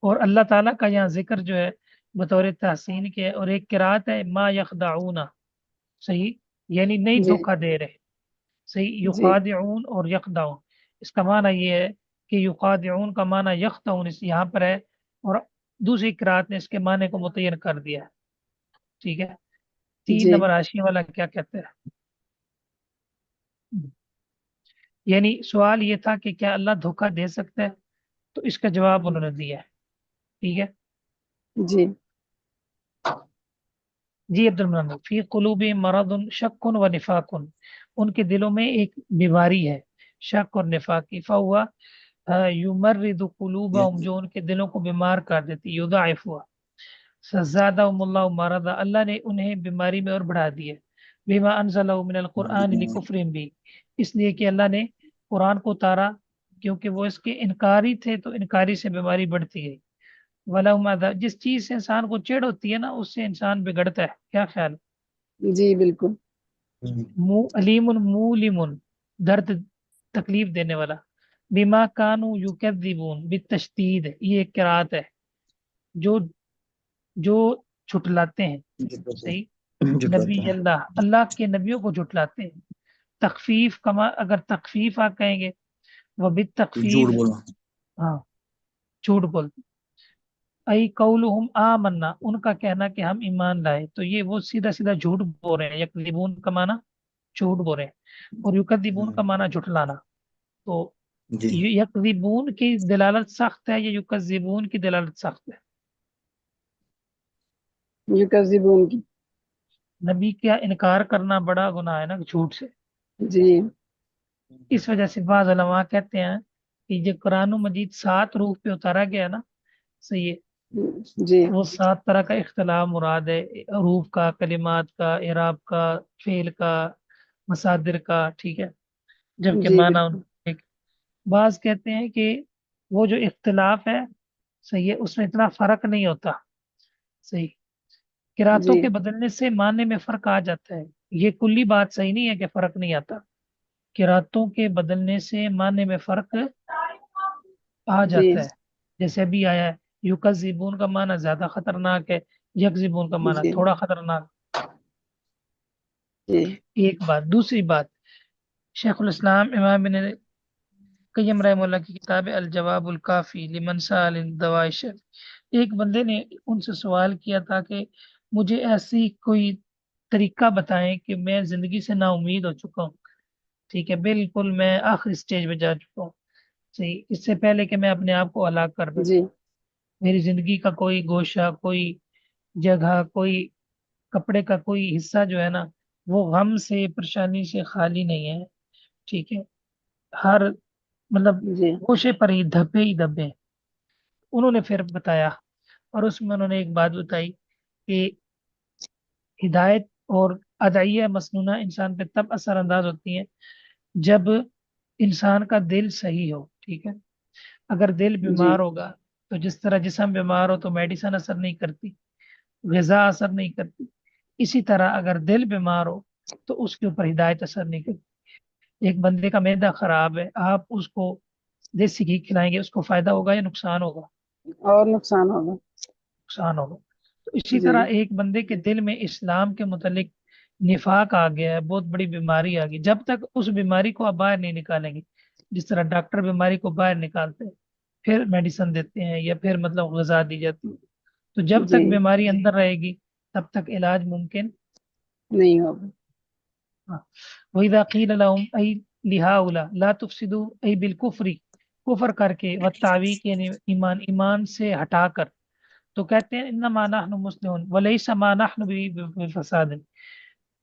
اور اللہ تعالیٰ کا یہاں ذکر جو ہے بطور تحسین کے, اور ایک قرات ہے ما یخدعون, صحیح, یعنی نہیں جی دھوکہ دے رہے. صحیح, جی یخادعون اور یخدعون, اس کا معنی یہ ہے کہ یخادعون کا معنی یخدعون اس یہاں پر ہے, اور دوسری قرات نے اس کے معنی کو متعین کر دیا. ٹھیک ہے, 3 جی نمبر حاشیے والا کیا کہتے ہیں؟ یعنی سوال یہ تھا کہ کیا اللہ دھوکہ دے سکتا ہے, تو اس کا جواب انہوں نے دیا ہے. ٹھیک ہے جی جی. عبد المنان, فی قلوب مرض شک و نفاق, ان کے دلوں میں ایک بیماری ہے, شک اور نفاق کی. فہوا یمرض قلوبہم, جو ان کے دلوں کو بیمار کر دیتی. یضاعفها, فزادہم اللہ مرضا, اللہ نے انہیں بیماری میں اور بڑھا دیا. بما انزلہ من القرآن لکفرہم بھی, اس لیے کہ اللہ نے قرآن کو اتارا کیونکہ وہ اس کے انکاری تھے, تو انکاری سے بیماری بڑھتی گئی. وَلَهُمْ عَذَابٌ, جس چیز سے انسان کو چڑ ہوتی ہے نا, اس سے انسان بگڑتا ہے. کیا خیال؟ جی بالکل. علیم مولم, درد تکلیف دینے والا. بما کانوا یکذبون بالتشدید, یہ ایک قرات ہے, جو جو جھٹلاتے ہیں. صحیح, نبی اللہ, اللہ کے نبیوں کو جھٹلاتے ہیں. تخفیف کما, اگر تخفیف آپ کہیں گے, وہ بالتخفیف, جھوٹ بولنا. ہاں جھوٹ بولتے. ای قولہم آمنا, ان کا کہنا کہ ہم ایمان لائے, تو یہ وہ سیدھا سیدھا جھوٹ بول رہے ہیں. یکذبون کا معنی جھوٹ بول رہے ہیں, اور یکذبون کا معنی جھٹلانا. تو جی یکذبون کی دلالت سخت ہے یا یکذبون کی دلالت سخت ہے؟ یکذبون کی. نبی کا انکار کرنا بڑا گناہ ہے نا جھوٹ سے. جی اس وجہ سے بعض علماء کہتے ہیں کہ یہ قرآن مجید 7 روح پہ اتارا گیا نا, صحیح ہے, جی وہ 7 طرح کا اختلاف مراد ہے. حروف کا, کلمات کا, اعراب کا, فعل کا, مصادر کا. ٹھیک ہے, جبکہ جی معنی بالکل. ایک. بعض کہتے ہیں کہ وہ جو اختلاف ہے, صحیح ہے, اس میں اتنا فرق نہیں ہوتا. صحیح, قراتوں جی کے بدلنے سے معنی میں فرق آ جاتا ہے. یہ کلی بات صحیح نہیں ہے کہ فرق نہیں آتا. قراتوں کے بدلنے سے معنی میں فرق آ جی جاتا ہے. جیسے ابھی آیا ہے, یکذبون کا معنی زیادہ خطرناک ہے, یکذبون کا معنی جی تھوڑا خطرناک. جی ایک بات. دوسری بات, شیخ الاسلام امام بن قیم رحمہ اللہ کی کتاب ہے الجواب الکافی لمن سأل دواء الشفا, ایک بندے نے ان سے سوال کیا تھا کہ مجھے ایسی کوئی طریقہ بتائیں کہ میں زندگی سے نا امید ہو چکا ہوں. ٹھیک ہے, بالکل میں آخری سٹیج پہ جا چکا ہوں. صحیح, اس سے پہلے کہ میں اپنے آپ کو ہلاک کر بیٹھوں. جی میری زندگی کا کوئی گوشہ, کوئی جگہ, کوئی کپڑے کا کوئی حصہ جو ہے نا, وہ غم سے, پریشانی سے خالی نہیں ہے. ٹھیک ہے، ہر مطلب جی گوشے پر ہی دھبے ہیں۔ انہوں نے پھر بتایا، اور اس میں انہوں نے ایک بات بتائی کہ ہدایت اور ادعیہ مسنونہ انسان پہ تب اثر انداز ہوتی ہیں جب انسان کا دل صحیح ہو، ٹھیک ہے۔ اگر دل جی بیمار ہوگا تو جس طرح جسم بیمار ہو تو میڈیسن اثر نہیں کرتی، غذا اثر نہیں کرتی، اسی طرح اگر دل بیمار ہو تو اس کے اوپر ہدایت اثر نہیں کرتی۔ ایک بندے کا معدہ خراب ہے، آپ اس کو دیسی گھی کھلائیں گے، اس کو فائدہ ہوگا یا نقصان ہوگا؟ اور نقصان ہوگا۔ نقصان ہوگا۔ تو اسی جی طرح ایک بندے کے دل میں اسلام کے متعلق نفاق آ گیا ہے، بہت بڑی بیماری آ گئی، جب تک اس بیماری کو آپ باہر نہیں نکالیں گے، جس طرح ڈاکٹر بیماری کو باہر نکالتے ہیں، پھر میڈیسن دیتے ہیں یا پھر مطلب غذا دی جاتی ہے، تو جب جی تک بیماری اندر رہے گی تب تک علاج ممکن نہیں ہوگا۔ وَإِذَا قِيلَ لَهُمْ أَيْ لِهَٰؤُلَاءِ لَا تُفْسِدُوا أَيْ بِالْكُفْرِ، کفر کر کے، والتعویق یعنی ایمان سے ہٹا کر، تو کہتے ہیں انما نحن مسلمون ولیس ما نحن بفساد،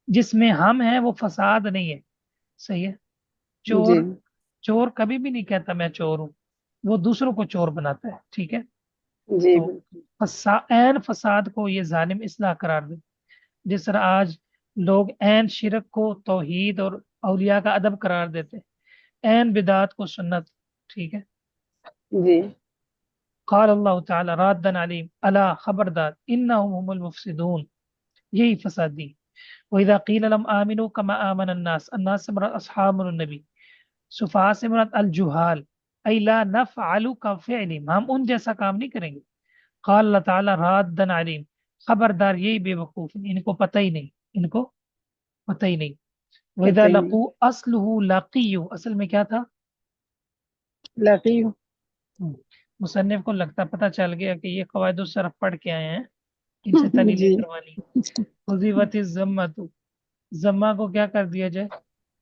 جس میں ہم ہیں وہ فساد نہیں ہے، صحیح ہے۔ جی چور کبھی بھی نہیں کہتا میں چور ہوں، وہ دوسروں کو چور بناتا ہے، ٹھیک ہے۔ جی تو بالکل۔ عین فساد کو یہ ظالم اصلاح قرار دے، جس طرح آج لوگ عین شرک کو توحید اور اولیاء کا ادب قرار دیتے ہیں، عین بدعات کو سنت، ٹھیک ہے۔ جی قال اللہ تعالی رادن علیم الا خبردار انہم هم المفسدون، یہی فسادی۔ وَإِذَا قِيلَ لَهُمْ آمِنُوا كَمَا آمَنَ النَّاسُ سے مراد اصحاب النبی، صفحاء سے مراد الجہال، ای لا نفعل كفعلهم، ہم ان جیسا کام نہیں کریں گے۔ قال اللہ تعالی رادن علیم، خبردار یہی بے وقوف ہیں، ان کو پتہ ہی نہیں، ان کو پتہ ہی نہیں۔ پتہ وَإِذَا ہی نہیں۔ لَقُوا أَصْلُهُ لَقِيُّ، اصل میں کیا تھا؟ لاقی ہوں۔ مصنف کو لگتا پتہ چل گیا کہ یہ قواعد الصرف پڑھ کے آئے ہیں، ان سے دلیلیں جی کروانی۔ حذفت الذمۃ، ذمہ کو کیا کر دیا جائے؟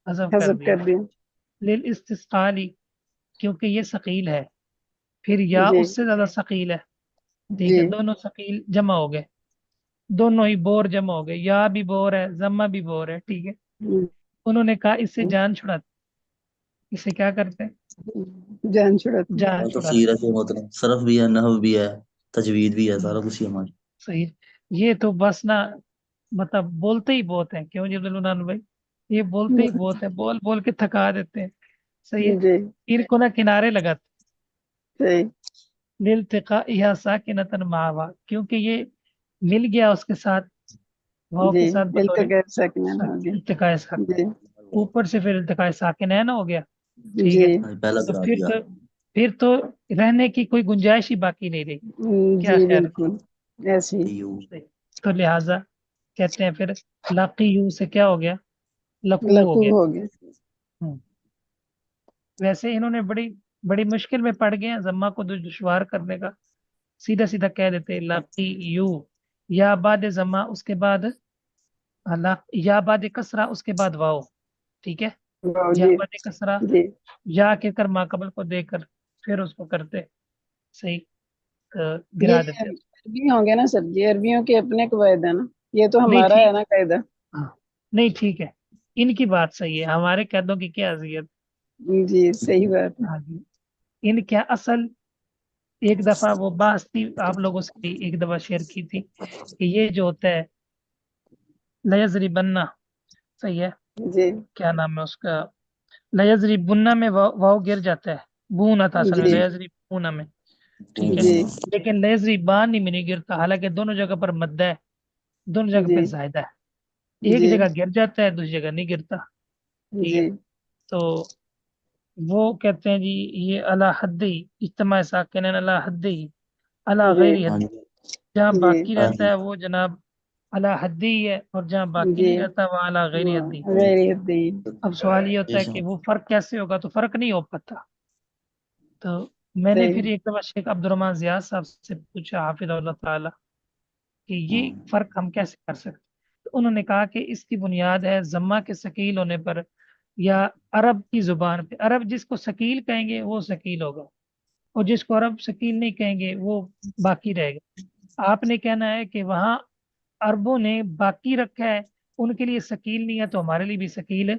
حذف کر حذف دیا کر دیا۔ للاستثقال، کیونکہ یہ ثقیل ہے، پھر یا جی اس سے زیادہ ثقیل ہے، ٹھیک جی ہے، دونوں ثقیل جمع ہو گئے، دونوں ہی بور جمع ہو گئے، یا بھی بور ہے ذمہ بھی بور ہے، ٹھیک ہے۔ انہوں نے کہا اس سے جان چھڑاتے، اس سے کیا کرتے ہیں؟ جان چھڑاتی۔ جان چھڑاتے، تفسیر ہے محترم، صرف بھی ہے، نحو بھی ہے، تجوید بھی ہے، سارا کچھ ہی ہماری۔ صحیح۔ یہ تو بس نا مطلب بولتے ہی بہت ہیں، کیوں جی عبدالعنان بھائی، یہ بولتے ہی بہت ہیں، بول بول کے تھکا دیتے ہیں، صحیح ہے۔ جی ان کو نہ کنارے لگاتے صحیح۔ لالتقاء ساکنۃ معها، کیونکہ یہ مل گیا اس کے ساتھ، واو جی کے ساتھ بطور التقاء ساکنین ہو گیا۔ التقاء ساکن، جی اوپر سے پھر التقاء ساکنین ہو گیا، ٹھیک ہے۔ جی پہلا تو کرا پھر دیا۔ تو پھر تو رہنے کی کوئی گنجائش ہی باقی نہیں رہی، کیا جی خیال بالکل ایسے ہی۔ ہے؟ تو لہذا کہتے ہیں پھر لاقیو سے کیا ہو گیا؟ لقو ہو لقو گیا۔ ہو گیا۔ ویسے انہوں نے بڑی بڑی مشکل میں پڑ گئے ہیں ضمہ کو دشوار کرنے کا، سیدھا سیدھا کہہ دیتے لاقیو، یا بعد ضمہ اس کے بعد یا بعد کسرہ اس کے بعد واو، ٹھیک ہے، واو یا جی بعد کسرہ جی یا کے کر ماقبل کو دے کر پھر اس کو کرتے، صحیح، یہ گرا دیتے۔ عربی ہوں گے نا سر جی، عربیوں کے اپنے قواعد ہے نا، یہ تو نہیں ہمارا ہے ٹھیک، نا قاعدہ۔ ہاں نہیں ٹھیک ہے، ان کی بات صحیح ہے، ہمارے قیدوں کی کیا اذیت؟ جی صحیح بات ہے۔ ہاں جی، ان کیا اصل ایک دفعہ وہ بحث تھی آپ لوگوں سے ایک دفعہ شیئر کی تھی کہ یہ جو ہوتا ہے لیزری بننا، صحیح ہے، جی کیا نام ہے اس کا، لیزری بننا میں واو گر جاتا ہے، بونا تھا اصل میں، جی لیزری بونا میں، ٹھیک ہے، جی لیکن لیزری بانی میں نہیں گرتا، حالانکہ دونوں جگہ پر مدہ ہے، دونوں جگہ پہ جی زائدہ ہے، ایک جی جگہ گر جاتا ہے دوسری جگہ نہیں گرتا، ٹھیک ہے۔ جی تو وہ کہتے ہیں جی یہ اللہ حد ہی اجتماع ساکنین اللہ حد ہی اللہ جی غیر ہاں حد، جی، جہاں جی باقی رہتا ہے وہ جناب اللہ حد ہی ہے، اور جہاں باقی جی نہیں رہتا وہ اللہ غیر حد ہی۔ غیر حدی۔ اب سوال یہ ہوتا بے ہے کہ شک۔ وہ فرق کیسے ہوگا؟ تو فرق نہیں ہو پاتا، تو میں نے صحیح۔ پھر ایک دفعہ شیخ عبد الرحمن زیاد صاحب سے پوچھا حافظ اللہ تعالی کہ یہ فرق ہم کیسے کر سکتے، تو انہوں نے کہا کہ اس کی بنیاد ہے ضمہ کے ثقیل ہونے پر، یا عرب کی زبان پہ، عرب جس کو ثقیل کہیں گے وہ ثقیل ہوگا، اور جس کو عرب ثقیل نہیں کہیں گے وہ باقی رہے گا۔ آپ نے کہنا ہے کہ وہاں عربوں نے باقی رکھا ہے، ان کے لیے ثقیل نہیں ہے تو ہمارے لیے بھی ثقیل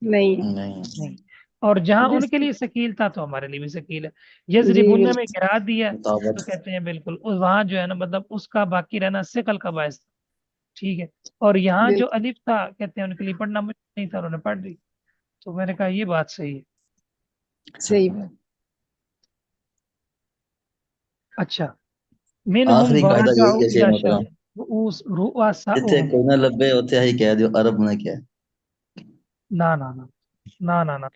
نہیں نہیں نہیں. اور جہاں ان جس کے لیے ثقیل تھا تو ہمارے لیے بھی ثقیل ہے. جی یضربن میں بالکل گرا دیا تو مطابق کہتے ہیں بالکل وہاں جو ہے نا مطلب اس کا باقی رہنا ثقل کا باعث تھا. ٹھیک ہے. اور یہاں جو بالکل الف تھا کہتے ہیں ان کے لیے پڑھنا مجھے نہیں تھا, انہوں نے پڑھ لی. تو میں نے کہا یہ بات صحیح ہے. صحیح بات. اچھا. منہم آخری قاعدہ ورجعوا یہی ہے شیخ الی محترم, جتھے رؤساءهم. کوئی نہ لبے اتھے ہی کہہ دیو عرب نے کیا نہ نہ نہ نہ نہ نہ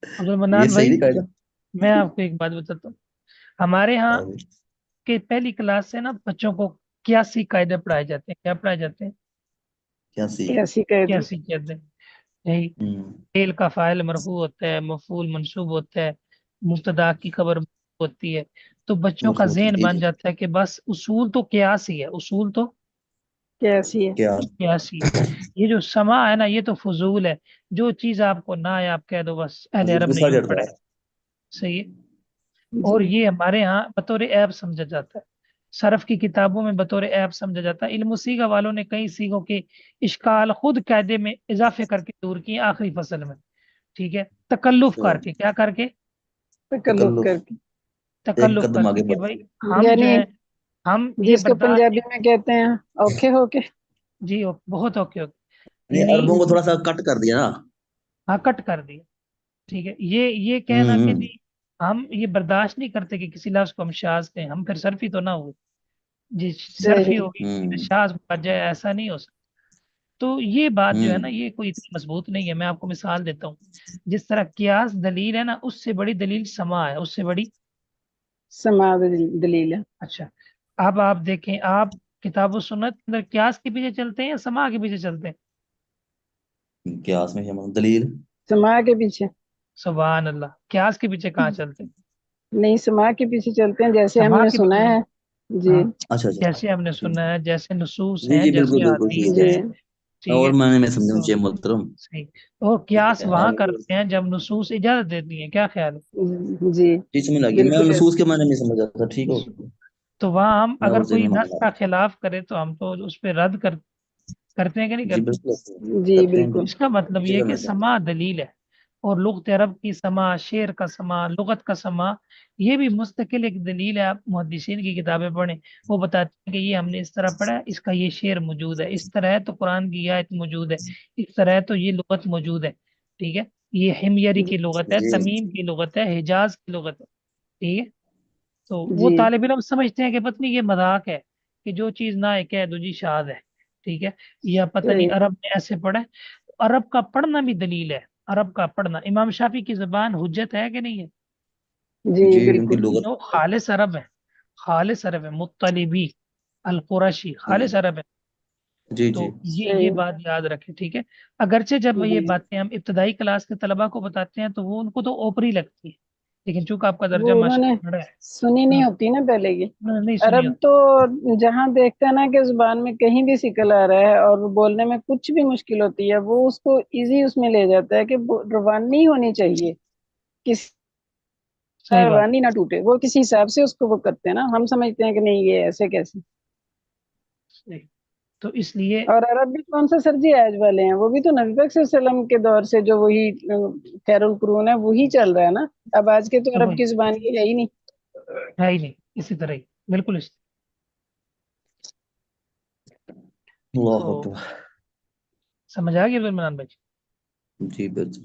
عبد یہ المنان صحیح بھائی, نہیں قاعدہ. میں آپ کو ایک بات بتاتا ہوں. ہمارے ہاں ہاں جی. کے پہلی کلاس سے نا بچوں کو 81 قاعدے پڑھائے جاتے ہیں. کیا پڑھائے جاتے ہیں؟ کیا سی. ایسی کہہ دیں. 81 قاعدے. یہی ہوں. فعل کا فاعل مرفوع ہوتا ہے, مفعول منصوب ہوتا ہے, مبتدا کی خبر ہوتی ہے. تو بچوں کا مرفوع ذہن جی بن جی. جاتا ہے کہ بس اصول تو قیاس ہی ہے, اصول تو کیسی ہے. کیا قیاس ہی ہے. یہ جو سما ہے نا یہ تو فضول ہے. جو چیز آپ کو نہ آئے آپ کہہ دو بس اہل عرب نے غصہ یوں چڑھتا پڑھا ہے. ہے. صحیح ہے. اور جی یہ ہمارے ہاں بطور عیب سمجھا جاتا ہے. صرف کی کتابوں میں بطور عیب سمجھا جاتا ہے. علم السیغہ والوں نے کئی سیغوں کے اشکال خود قاعدے میں اضافے کر کے دور کیے آخری فصل میں. ٹھیک ہے. تکلف اچھا. کر کے, کیا کر کے؟ تکلف تکلف, کر کے. ایک تکلف قدم کر کے آگے کہ بڑھ بھائی کے. ہم جو یعنی ہے ہم یہ جس کو برداشت پنجابی نہیں. میں کہتے ہیں اوکھے ہو کے. جی بہت اوکے اوکے. یعنی یعنی عربوں کو تھوڑا سا کٹ کر دیا نا. ہاں کٹ کر دیا. ٹھیک ہے. یہ کہنا کہ ہوں. جی ہم یہ برداشت نہیں کرتے کہ کسی لفظ کو ہم شاذ کہیں, ہم پھر صرفی تو نہ ہوئے. جی صرفی صحیح. ہوگی ہوں. شاذ بن جائے, ایسا نہیں ہو سکتا. تو یہ بات جو ہے ہوں. نا یہ کوئی اتنی مضبوط نہیں ہے. میں آپ کو مثال دیتا ہوں. جس طرح قیاس دلیل ہے نا, اس سے بڑی دلیل سما ہے, اس سے بڑی. سماع دلیل ہے. اچھا. اب آپ دیکھیں, آپ کتاب و سنت کے اندر قیاس کے پیچھے چلتے ہیں یا سما کے پیچھے چلتے ہیں؟ قیاس میں کیا دلیل. سماع کے پیچھے. سبحان اللہ. قیاس کے پیچھے کہاں چلتے ہیں؟ نہیں سماع کے پیچھے چلتے ہیں جیسے ہم سما نے کے سنا پیچھے. ہے. جی ہاں اچھا اچھا. جیسے ہم نے سنا ہے, جیسے نصوص جی ہیں, جی بالکل جیسے بالکل ٹھیک حدیث ہے. جی ہیں. ٹھیک ہے. اور میں سمجھا تو شیخ محترم. صحیح. اور ٹھیک قیاس ہے وہاں آپ. کرتے ہیں جب نصوص اجازت دیتی ہیں. کیا خیال ہے؟ جی جی سمجھ لگی, میں بالکل نصوص کے معنی نہیں سمجھا تھا. ٹھیک ہو, تو وہاں ہم میں اگر اردو کوئی میں نص مان کا رہا. خلاف کرے تو ہم تو اس پہ رد کرتے ہیں کہ نہیں جی کرتے؟ بالکل جی کرتے ہیں. بالکل. اس کا مطلب اسی یہ ہے کرنا کہ چاہتے سما دلیل ہے. اور لغت عرب کی سما, شعر کا سما, لغت کا سما, یہ بھی مستقل ایک دلیل ہے. آپ محدثین کی کتابیں پڑھیں, وہ بتاتے ہیں کہ یہ ہم نے اس طرح پڑھا ہے, اس کا یہ شعر موجود ہے, اس طرح ہے تو قرآن کی یہ آیت موجود ہے, اس طرح ہے تو یہ لغت موجود ہے. ٹھیک ہے. یہ حمیری کی لغت ہے, جی. تمیم کی لغت ہے, حجاز کی لغت ہے. ٹھیک ہے. تو وہ جی طالب علم سمجھتے ہیں کہ پتہ نہیں یہ مذاق ہے, کہ جو چیز نہ ہے کہہ دو جی شاذ ہے. ٹھیک ہے. یا پتہ نہیں صحیح. عرب نے ایسے پڑھا ہے. عرب کا پڑھنا بھی دلیل ہے. عرب کا پڑھنا, امام شافعی کی زبان حجت ہے کہ نہیں ہے؟ جی جی ان کی بالکل. لغت. وہ خالص عرب ہے. خالص عرب ہے. مطلبی القرشی خالص عرب ہے. جی تو جی. یہ صحیح. بات یاد رکھیں. ٹھیک ہے. اگرچہ جب یہ جی باتیں ہم ابتدائی کلاس کے طلبا کو بتاتے ہیں تو وہ ان کو تو اوپری لگتی ہے, لیکن چونکہ آپ کا وہ درجہ انہوں نے ماشاءاللہ بڑا ہے. سنی ہاں, نہیں ہوتی نا پہلے کی. انہوں نے نہیں سنی عرب ہوتی. تو جہاں دیکھتا ہے نا کہ زبان میں کہیں بھی سکل آ رہا ہے اور وہ بولنے میں کچھ بھی مشکل ہوتی ہے, وہ اس کو ایزی اس میں لے جاتا ہے کہ روانی ہونی چاہیے, کس صحیح بات. روانی نہ ٹوٹے. وہ کسی حساب سے اس کو وہ کرتے ہیں نا, ہم سمجھتے ہیں کہ نہیں یہ ایسے کیسے. صحیح. تو اس لیے اور عرب بھی کون سا سر جی آج والے ہیں, وہ بھی تو نبی پاک صلی اللہ علیہ وسلم کے دور سے جو وہی خیر القرون ہے وہی چل رہا ہے نا. اب آج کے تو عرب کی زبان یہ ہے ہی نہیں. ہے ہی نہیں. اسی طرح ہی بالکل اللہ تو اکبر. سمجھ آ گیا عبد المنان بھائی؟ جی بالکل.